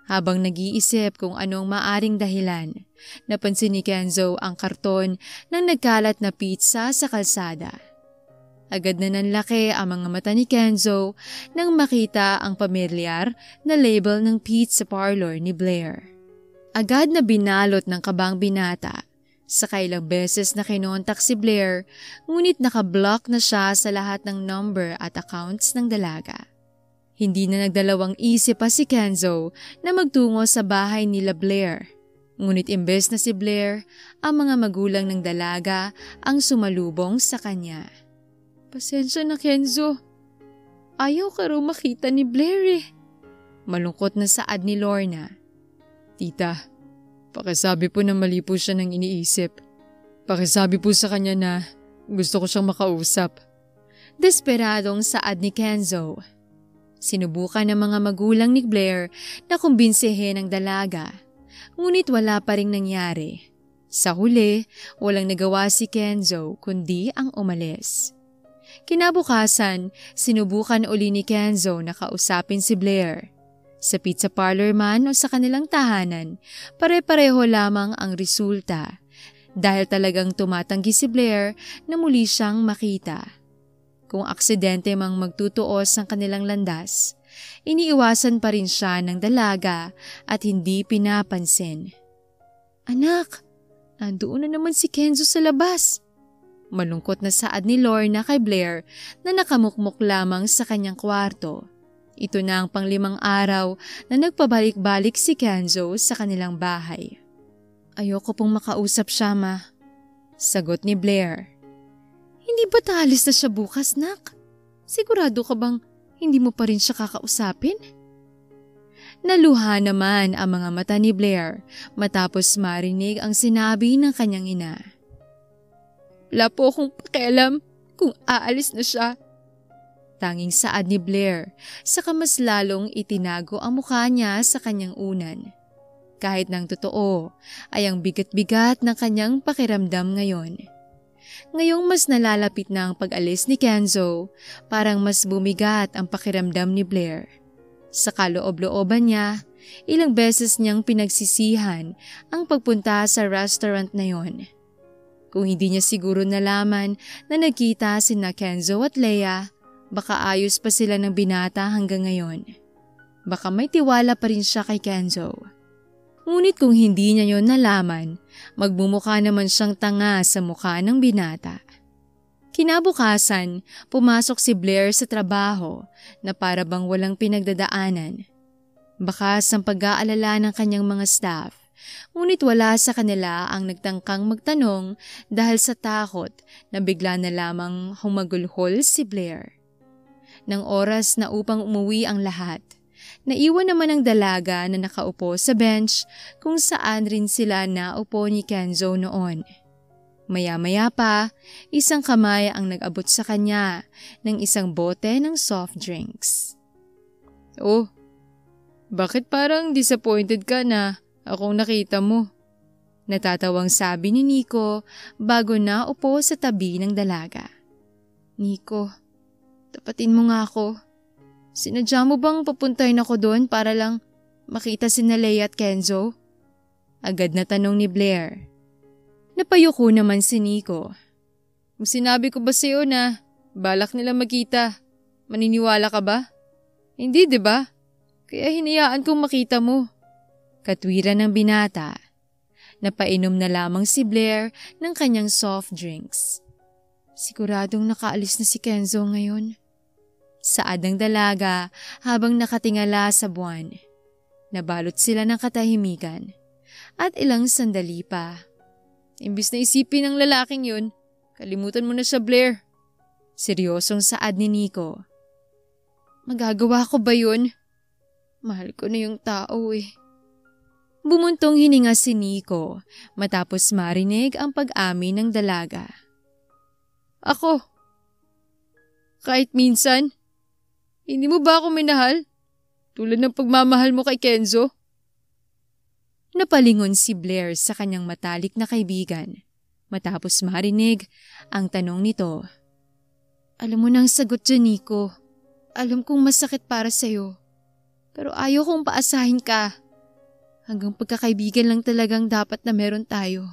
Habang nag-iisip kung anong maaring dahilan, napansin ni Kenzo ang karton ng nagkalat na pizza sa kalsada. Agad na nanlaki ang mga mata ni Kenzo nang makita ang pamilyar na label ng pizza parlor ni Blair. Agad na binalot ng kabang binata. Sa ilang beses na kinontak si Blair, ngunit nakablock na siya sa lahat ng number at accounts ng dalaga. Hindi na nagdalawang isip pa si Kenzo na magtungo sa bahay nila Blair. Ngunit imbes na si Blair, ang mga magulang ng dalaga ang sumalubong sa kanya. Pasensya na, Kenzo. Ayaw ka raw makita ni Blair eh. Malungkot na saad ni Lorna. Tita, pakisabi po na mali po siya ng iniisip. Pakisabi po sa kanya na gusto ko siyang makausap. Desperadong saad ni Kenzo. Sinubukan ng mga magulang ni Blair na kumbinsihin ang dalaga, ngunit wala pa ring nangyari. Sa huli, walang nagawa si Kenzo kundi ang umalis. Kinabukasan, sinubukan uli ni Kenzo na kausapin si Blair. Sa pizza parlor man o sa kanilang tahanan, pare-pareho lamang ang resulta dahil talagang tumatanggi si Blair na muli siyang makita. Kung aksidente mang magtutuos ng kanilang landas, iniiwasan pa rin siya ng dalaga at hindi pinapansin. "Anak, nandoon na naman si Kenzo sa labas." Malungkot na saad ni Lorna kay Blair na nakamukmok lamang sa kanyang kwarto. Ito na ang pang-5 araw na nagpabalik-balik si Kenzo sa kanilang bahay. "Ayoko pong makausap siya, Ma," sagot ni Blair. "Hindi ba taalis na siya bukas, nak? Sigurado ka bang hindi mo pa rin siya kakausapin?" Naluha naman ang mga mata ni Blair matapos marinig ang sinabi ng kanyang ina. "Wala po akong pakialam kung aalis na siya." Tanging saad ni Blair, saka mas lalong itinago ang mukha niya sa kanyang unan. Kahit ng totoo, ay ang bigat-bigat ng kanyang pakiramdam ngayon. Ngayong mas nalalapit na ang pag-alis ni Kenzo, parang mas bumigat ang pakiramdam ni Blair. Sa kaloob-looban niya, ilang beses niyang pinagsisihan ang pagpunta sa restaurant na yon. Kung hindi niya siguro nalaman na nagkita sina Kenzo at Leia, baka ayos pa sila ng binata hanggang ngayon. Baka may tiwala pa rin siya kay Kenzo. Ngunit kung hindi niya yon nalaman, magmumukha naman siyang tanga sa mukha ng binata. Kinabukasan, pumasok si Blair sa trabaho na para bang walang pinagdadaanan. Bakas ang pag-aalala ng kanyang mga staff, ngunit wala sa kanila ang nagtangkang magtanong dahil sa takot na bigla na lamang humagulhol si Blair. Nang oras na upang umuwi ang lahat, naiwan naman ang dalaga na nakaupo sa bench kung saan rin sila naupo ni Kenzo noon. Maya-maya pa, isang kamay ang nag-abot sa kanya ng isang bote ng soft drinks. "Oh, bakit parang disappointed ka na akong nakita mo?" Natatawang sabi ni Nico bago naupo sa tabi ng dalaga. "Nico, tapatin mo nga ako. Sinadya mo bang papuntahin ako doon para lang makita sina Leia at Kenzo?" Agad na tanong ni Blair. Napayuko naman si Nico. "Kung sinabi ko ba sa'yo na balak nila magkita, maniniwala ka ba? Hindi, di ba? Kaya hinayaan kong makita mo." Katwiran ng binata. Napainom na lamang si Blair ng kanyang soft drinks. "Siguradong nakaalis na si Kenzo ngayon," saad ng dalaga habang nakatingala sa buwan. Nabalot sila ng katahimikan at ilang sandali pa. "Imbis na isipin ng lalaking yun, kalimutan mo na siya, Blair." Seryosong saad ni Nico. "Magagawa ko ba yun? Mahal ko na yung tao eh." Bumuntong hininga si Nico matapos marinig ang pag-amin ng dalaga. "Ako? Kahit minsan? Hindi mo ba ako minahal? Tulad ng pagmamahal mo kay Kenzo?" Napalingon si Blair sa kanyang matalik na kaibigan matapos marinig ang tanong nito. "Alam mo na ang sagot dyan, Nico. Alam kong masakit para sa'yo. Pero ayaw kong paasahin ka. Hanggang pagkakaibigan lang talagang dapat na meron tayo."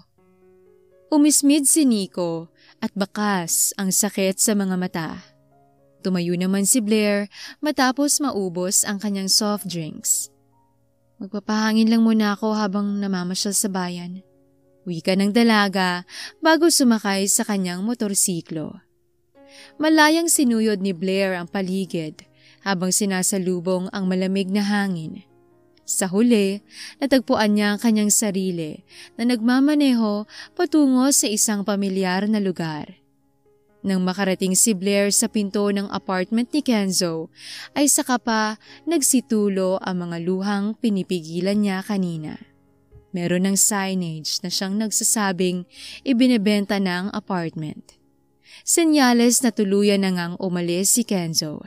Umismid si Nico at bakas ang sakit sa mga mata. Tumayo naman si Blair matapos maubos ang kanyang soft drinks. "Magpapahangin lang muna ako habang namamasyal sa bayan," wika ng dalaga bago sumakay sa kanyang motorsiklo. Malayang sinuyod ni Blair ang paligid habang sinasalubong ang malamig na hangin. Sa huli, natagpuan niya ang kanyang sarili na nagmamaneho patungo sa isang pamilyar na lugar. Nang makarating si Blair sa pinto ng apartment ni Kenzo, ay saka pa nagsitulo ang mga luhang pinipigilan niya kanina. Meron ng signage na siyang nagsasabing ibinebenta ng apartment. Senyales na tuluyan na ngang umalis si Kenzo.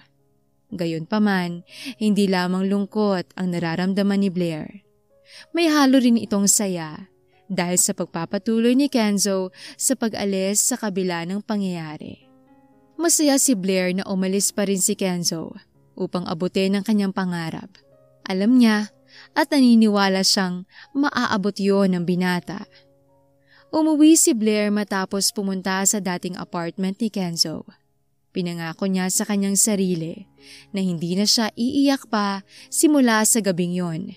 Gayunpaman, hindi lamang lungkot ang nararamdaman ni Blair. May halo rin itong saya dahil sa pagpapatuloy ni Kenzo sa pag-alis sa kabila ng pangyayari. Masaya si Blair na umalis pa rin si Kenzo upang abutin ang kanyang pangarap. Alam niya at naniniwala siyang maaabot yon ng binata. Umuwi si Blair matapos pumunta sa dating apartment ni Kenzo. Pinangako niya sa kanyang sarili na hindi na siya iiyak pa simula sa gabing yon.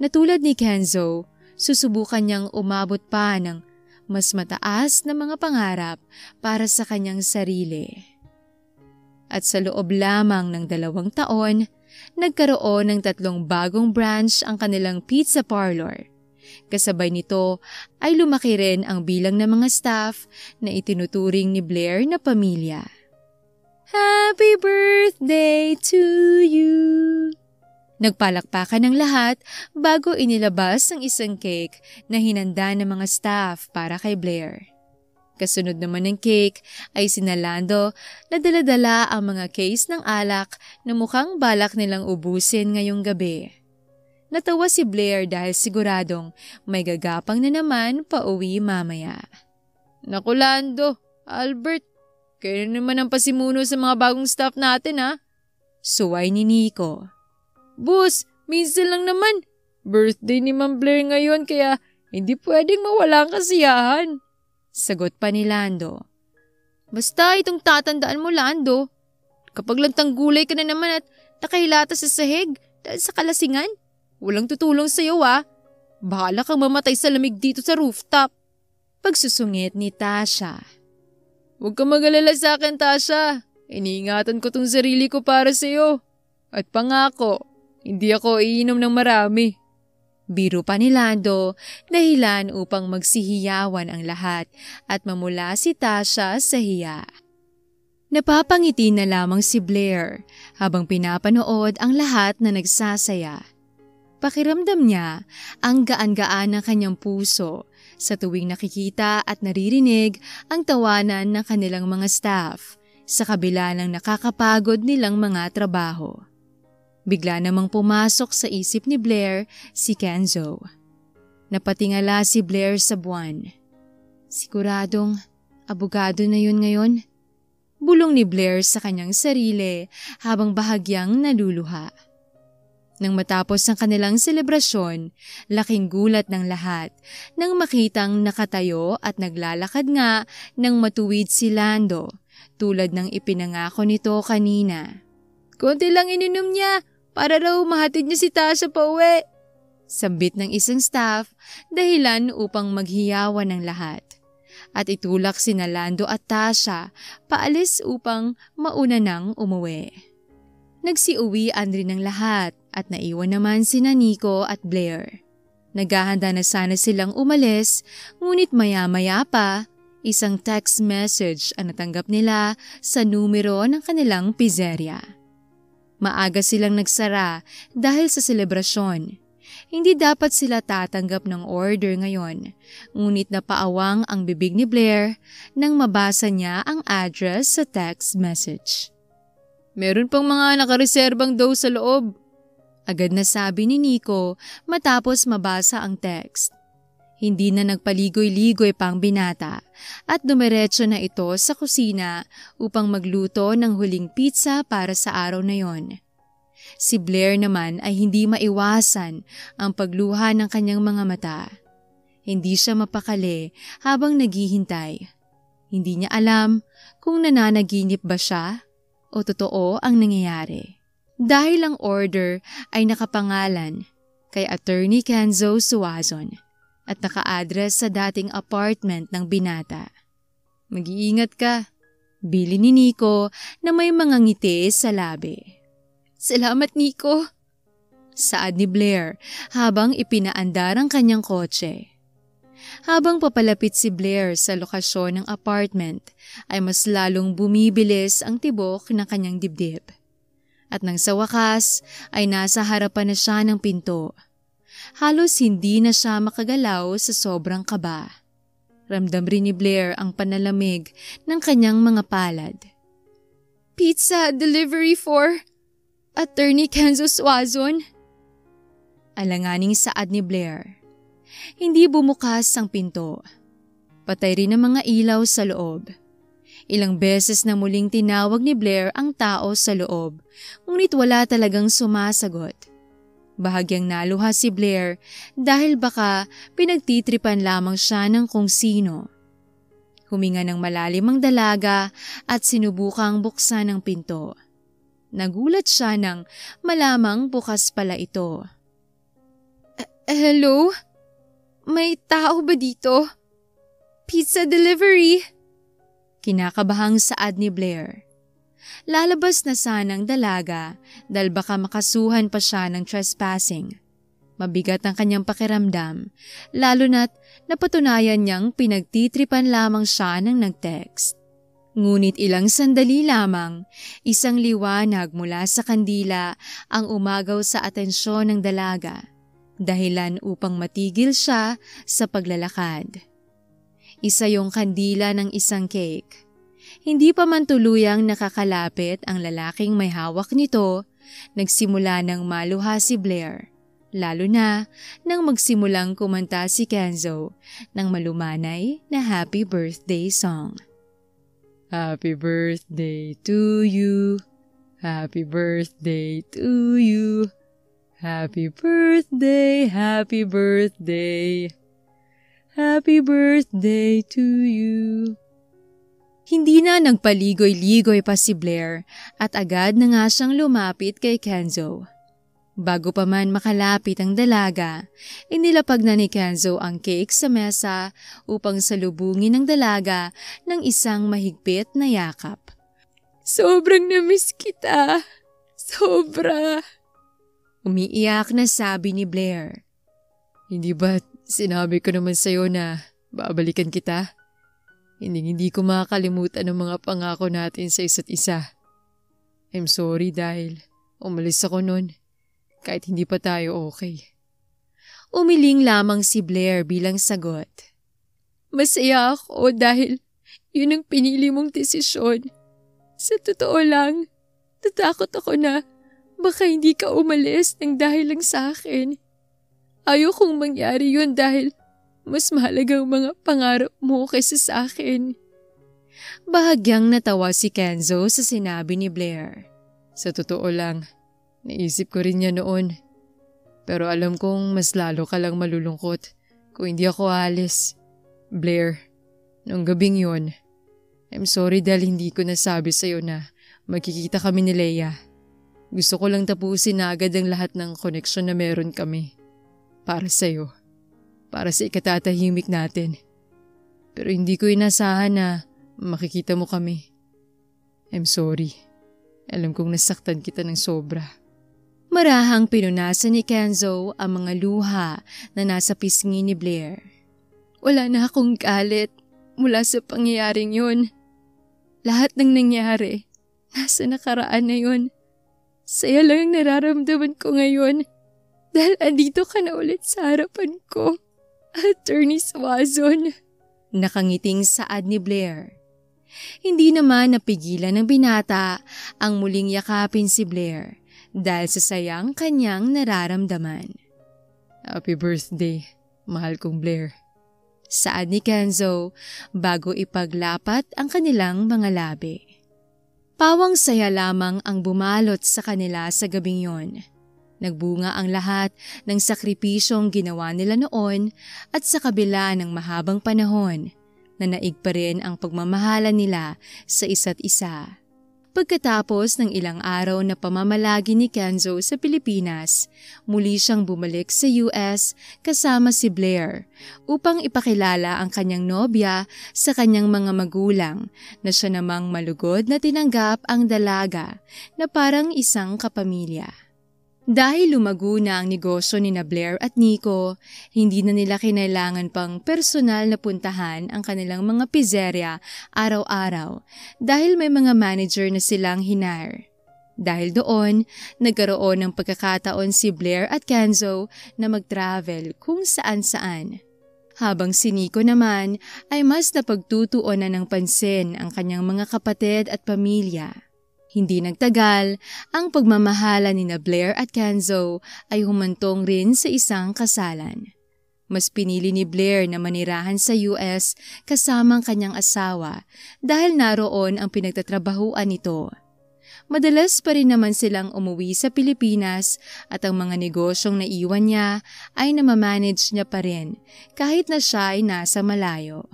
Na tulad ni Kenzo, susubukan niyang umabot pa ng mas mataas na mga pangarap para sa kanyang sarili. At sa loob lamang ng 2 taon, nagkaroon ng 3 bagong branch ang kanilang pizza parlor. Kasabay nito ay lumaki rin ang bilang ng mga staff na itinuturing ni Blair na pamilya. Happy birthday to you! Nagpalakpakan ng lahat bago inilabas ang isang cake na hinanda ng mga staff para kay Blair. Kasunod naman ng cake ay sina Lando na dala-dala ang mga case ng alak na mukhang balak nilang ubusin ngayong gabi. Natawa si Blair dahil siguradong may gagapang na naman pauwi mamaya. Naku Lando, Albert, kayo naman ang pasimuno sa mga bagong staff natin ha? Suway ni Nico. Boss, minsan lang naman. Birthday ni Ma'am Blair ngayon kaya hindi pwedeng mawala ang kasiyahan. Sagot pa ni Lando. Basta itong tatandaan mo Lando. Kapag lantang gulay ka na naman at nakahilata sa sahig dahil sa kalasingan, walang tutulong sa'yo ha. Bahala kang mamatay sa lamig dito sa rooftop. Pagsusungit ni Tasha. Huwag ka mag-alala sa akin, Tasha. Iniingatan ko tong sarili ko para sa'yo. At pangako, hindi ako iinom ng marami. Biro pa ni Lando, dahilan upang magsihiyawan ang lahat at mamula si Tasha sa hiya. Napapangiti na lamang si Blair habang pinapanood ang lahat na nagsasaya. Pakiramdam niya ang gaan-gaan ng kanyang puso sa tuwing nakikita at naririnig ang tawanan ng kanilang mga staff sa kabila ng nakakapagod nilang mga trabaho. Bigla namang pumasok sa isip ni Blair si Kenzo. Napatingala si Blair sa buwan. Siguradong abogado na yun ngayon? Bulong ni Blair sa kanyang sarili habang bahagyang naluluha. Nang matapos ang kanilang selebrasyon, laking gulat ng lahat nang makitang nakatayo at naglalakad nga ng matuwid si Lando tulad ng ipinangako nito kanina. Konti lang ininom niya para raw mahatid niya si Tasha pa uwi. Sambit ng isang staff dahilan upang maghiyawan ng lahat. At itulak sina Lando at Tasha paalis upang mauna nang umuwi. Nagsiuwian rin ng lahat at naiwan naman sina Nico at Blair. Naghahanda na sana silang umalis, ngunit maya-maya pa, isang text message ang natanggap nila sa numero ng kanilang pizzeria. Maaga silang nagsara dahil sa selebrasyon. Hindi dapat sila tatanggap ng order ngayon, ngunit napaawang ang bibig ni Blair nang mabasa niya ang address sa text message. Meron pang mga nakareserbang daw sa loob. Agad na sabi ni Nico matapos mabasa ang text. Hindi na nagpaligoy-ligoy pang binata at dumiretso na ito sa kusina upang magluto ng huling pizza para sa araw na yon. Si Blair naman ay hindi maiwasan ang pagluha ng kanyang mga mata. Hindi siya mapakali habang naghihintay. Hindi niya alam kung nananaginip ba siya o totoo ang nangyayari. Dahil ang order ay nakapangalan kay Attorney Kenzo Suazon at naka-address sa dating apartment ng binata. Mag-iingat ka, bili ni Nico na may mga ngiti sa labi. Salamat Nico, saad ni Blair habang ipinaandar ang kanyang kotse. Habang papalapit si Blair sa lokasyon ng apartment ay mas lalong bumibilis ang tibok ng kanyang dibdib. At nang sa wakas ay nasa harapan na siya ng pinto. Halos hindi na siya makagalaw sa sobrang kaba. Ramdam rin ni Blair ang panalamig ng kanyang mga palad. Pizza delivery for... Attorney Kenzo Suazon? Alanganing saad ni Blair. Hindi bumukas ang pinto. Patay rin ang mga ilaw sa loob. Ilang beses na muling tinawag ni Blair ang tao sa loob, ngunit wala talagang sumasagot. Bahagyang naluha si Blair dahil baka pinagtitripan lamang siya ng kung sino. Huminga ng malalim ang dalaga at sinubukang buksan ang pinto. Nagulat siya nang malamang bukas pala ito. Hello? May tao ba dito? Pizza delivery? Kinakabahang saad ni Blair. Lalabas na sanang dalaga dahil baka makasuhan pa siya ng trespassing. Mabigat ang kanyang pakiramdam, lalo na't napatunayan niyang pinagtitripan lamang siya ng nag-text. Ngunit ilang sandali lamang, isang liwanag mula sa kandila ang umagaw sa atensyon ng dalaga, dahilan upang matigil siya sa paglalakad. Isa yung kandila ng isang cake. Hindi pa man tuluyang nakakalapit ang lalaking may hawak nito, nagsimula ng maluha si Blair, lalo na nang magsimulang kumanta si Kenzo ng malumanay na happy birthday song. Happy birthday to you, happy birthday to you, happy birthday, happy birthday. Happy birthday to you. Hindi na nagpaligoy-ligoy pa si Blair at agad na nga siyang lumapit kay Kenzo. Bago pa man makalapit ang dalaga, inilapag na ni Kenzo ang cake sa mesa upang salubungin ng dalaga ng isang mahigpit na yakap. Sobrang namiss kita. Sobra. Umiiyak na sabi ni Blair. Hindi ba sinabi ko naman sa'yo na babalikan kita? Hindi ko makakalimutan ang mga pangako natin sa isa't isa. I'm sorry dahil umalis ako noon kahit hindi pa tayo okay. Umiling lamang si Blair bilang sagot. Masaya ako dahil yun ang pinili mong desisyon. Sa totoo lang, natakot ako na baka hindi ka umalis ng dahil lang sa akin. Ayokong mangyari yun dahil mas mahalagang mga pangarap mo kaysa sa akin. Bahagyang natawa si Kenzo sa sinabi ni Blair. Sa totoo lang, naisip ko rin niya noon. Pero alam kong mas lalo ka lang malulungkot kung hindi ako alis. Blair, noong gabing yun, I'm sorry dahil hindi ko nasabi sa'yo na magkikita kami ni Leia. Gusto ko lang tapusin na agad ang lahat ng koneksyon na meron kami. Para sa'yo. Para sa ikatatahimik natin. Pero hindi ko inasahan na makikita mo kami. I'm sorry. Alam kong nasaktan kita ng sobra. Marahang pinunasan ni Kenzo ang mga luha na nasa pisngi ni Blair. Wala na akong galit mula sa pangyayaring yun. Lahat ng nangyari, nasa nakaraan na yun. Saya lang ang nararamdaman ko ngayon. Dahil andito ka na ulit sa harapan ko, Attorney Suazon. Nakangiting saad ni Blair. Hindi naman napigilan ng binata ang muling yakapin si Blair dahil sa sayang kanyang nararamdaman. Happy birthday, mahal kong Blair. Saad ni Kenzo bago ipaglapat ang kanilang mga labi. Pawang saya lamang ang bumalot sa kanila sa gabing yon. Nagbunga ang lahat ng sakripisyong ginawa nila noon at sa kabila ng mahabang panahon, nanaig pa rin ang pagmamahala nila sa isa't isa. Pagkatapos ng ilang araw na pamamalagi ni Kenzo sa Pilipinas, muli siyang bumalik sa US kasama si Blair upang ipakilala ang kanyang nobya sa kanyang mga magulang na siya namang malugod na tinanggap ang dalaga na parang isang kapamilya. Dahil lumago na ang negosyo ni Blair at Nico, hindi na nila kinailangan pang personal na puntahan ang kanilang mga pizzeria araw-araw dahil may mga manager na silang hinire. Dahil doon, nagkaroon ng pagkakataon si Blair at Kenzo na mag-travel kung saan-saan. Habang si Nico naman ay mas napagtutuunan ng pansin ang kanyang mga kapatid at pamilya. Hindi nagtagal, ang pagmamahala ni Blair at Kenzo ay humantong rin sa isang kasalan. Mas pinili ni Blair na manirahan sa US kasamang kanyang asawa dahil naroon ang pinagtatrabahuan nito. Madalas pa rin naman silang umuwi sa Pilipinas at ang mga negosyong naiwan niya ay namamanage niya pa rin kahit na siya ay nasa malayo.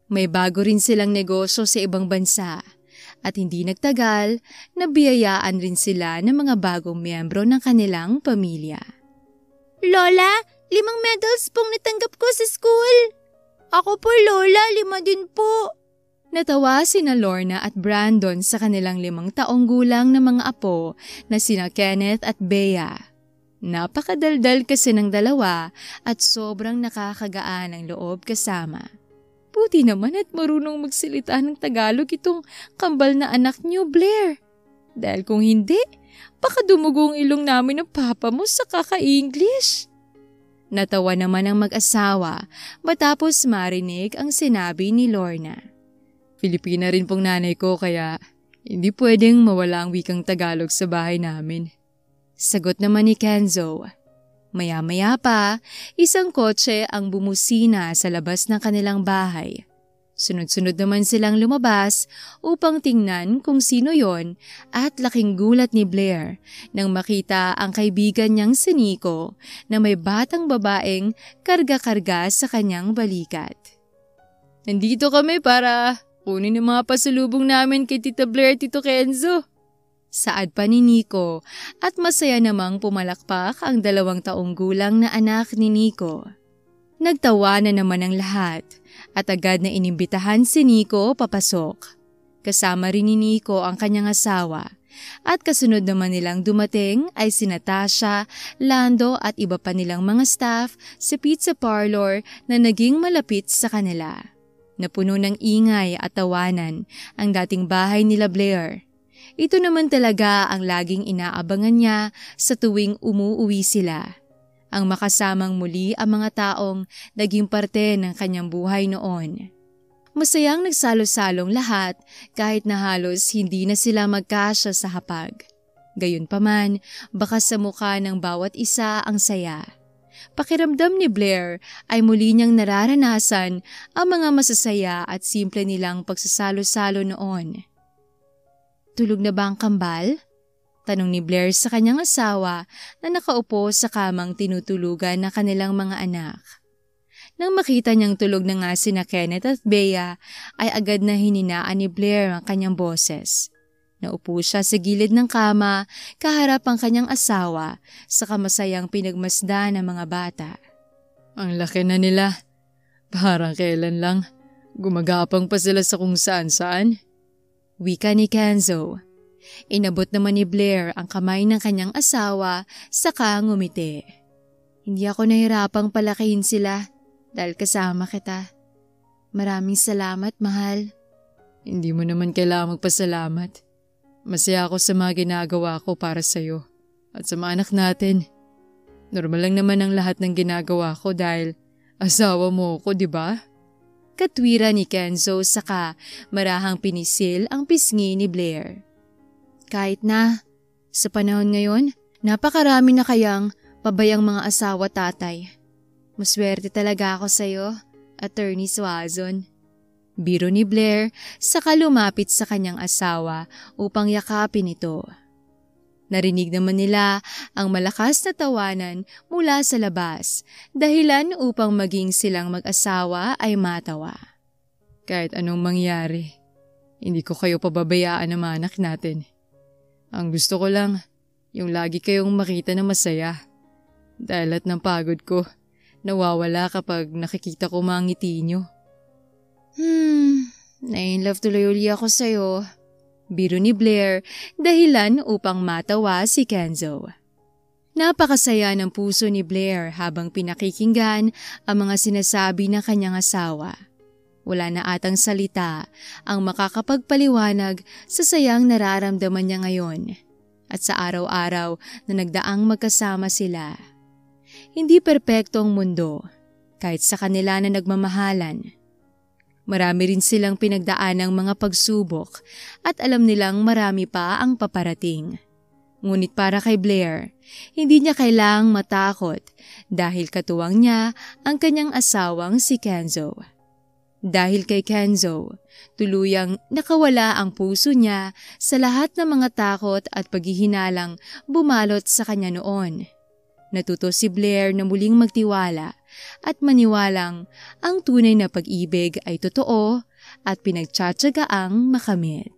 May bago rin silang negosyo sa ibang bansa at hindi nagtagal, nabiyayaan rin sila ng mga bagong miyembro ng kanilang pamilya. Lola, 5 medals pong natanggap ko sa school. Ako po, Lola, 5 din po. Natawa sina Lorna at Brandon sa kanilang 5 taong gulang na mga apo na sina Kenneth at Bea. Napakadaldal kasi ng dalawa at sobrang nakakagaan ang loob kasama. Buti naman at marunong magsalita ng Tagalog itong kambal na anak niyo, Blair. Dahil kung hindi, baka dumugong ilong namin ng papa mo sa kaka-English. Natawa naman ang mag-asawa matapos marinig ang sinabi ni Lorna. Filipina rin pong nanay ko kaya hindi pwedeng mawala ang wikang Tagalog sa bahay namin. Sagot naman ni Kenzo. Maya-maya pa, isang kotse ang bumusina sa labas ng kanilang bahay. Sunod-sunod naman silang lumabas upang tingnan kung sino yon at laking gulat ni Blair nang makita ang kaibigan niyang si Nico na may batang babaeng karga-karga sa kanyang balikat. Nandito kami para kunin ang mga pasalubong namin kay Tita Blair at Tito Kenzo. Saad pa ni Nico at masaya namang pumalakpak ang 2 taong gulang na anak ni Nico. Nagtawa na naman ang lahat at agad na inimbitahan si Nico papasok. Kasama rin ni Nico ang kanyang asawa at kasunod naman nilang dumating ay si Natasha, Lando at iba pa nilang mga staff sa pizza parlor na naging malapit sa kanila. Napuno ng ingay at tawanan ang dating bahay nila Blair. Ito naman talaga ang laging inaabangan niya sa tuwing umuuwi sila. Ang makasamang muli ang mga taong naging parte ng kanyang buhay noon. Masayang nagsalo-salong lahat kahit na halos hindi na sila magkasya sa hapag. Gayunpaman, baka sa mukha ng bawat isa ang saya. Pakiramdam ni Blair ay muli niyang nararanasan ang mga masasaya at simple nilang pagsasalo-salo noon. Tulog na ba ang kambal? Tanong ni Blair sa kanyang asawa na nakaupo sa kamang tinutulugan ng kanilang mga anak. Nang makita niyang tulog na nga sina Kenneth at Bea, ay agad na hininaan ni Blair ang kanyang boses. Naupo siya sa gilid ng kama, kaharap ang kanyang asawa sa kamasayang pinagmasdan ng mga bata. Ang laki na nila. Parang kailan lang. Gumagapang pa sila sa kung saan-saan. Wika ni Kenzo. Inabot naman ni Blair ang kamay ng kanyang asawa saka ngumiti. Hindi ako nahirapang palakihin sila dahil kasama kita. Maraming salamat, mahal. Hindi mo naman kailangang magpasalamat. Masaya ako sa mga ginagawa ko para sa'yo at sa mga anak natin. Normal lang naman ang lahat ng ginagawa ko dahil asawa mo ko, di ba? Katwira ni Kenzo saka marahang pinisil ang pisngi ni Blair. Kahit na, sa panahon ngayon, napakarami na kayang pabayang mga asawa tatay. Maswerte talaga ako sa'yo, Attorney Swazon. Biro ni Blair saka lumapit sa kanyang asawa upang yakapin ito. Narinig naman nila ang malakas na tawanan mula sa labas, dahilan upang maging silang mag-asawa ay matawa. Kahit anong mangyari, hindi ko kayo pababayaan ng mga anak natin. Ang gusto ko lang, yung lagi kayong makita na masaya. Dahil at ng pagod ko, nawawala kapag nakikita ko mga ngiti nyo. Na-inlove tuloy uli ako sa'yo. Biro ni Blair, dahilan upang matawa si Kenzo. Napakasaya ng puso ni Blair habang pinakikinggan ang mga sinasabi ng kanyang asawa. Wala na atang salita ang makakapagpaliwanag sa sayang nararamdaman niya ngayon at sa araw-araw na nagdaang magkasama sila. Hindi perpekto ang mundo, kahit sa kanila na nagmamahalan. Marami rin silang pinagdaanang mga pagsubok at alam nilang marami pa ang paparating. Ngunit para kay Blair, hindi niya kailangang matakot dahil katuwang niya ang kanyang asawang si Kenzo. Dahil kay Kenzo, tuluyang nakawala ang puso niya sa lahat ng mga takot at paghihinalang bumalot sa kanya noon. Natuto si Blair na muling magtiwala at maniwalang ang tunay na pag-ibig ay totoo at pinagtsatsagaang makamit.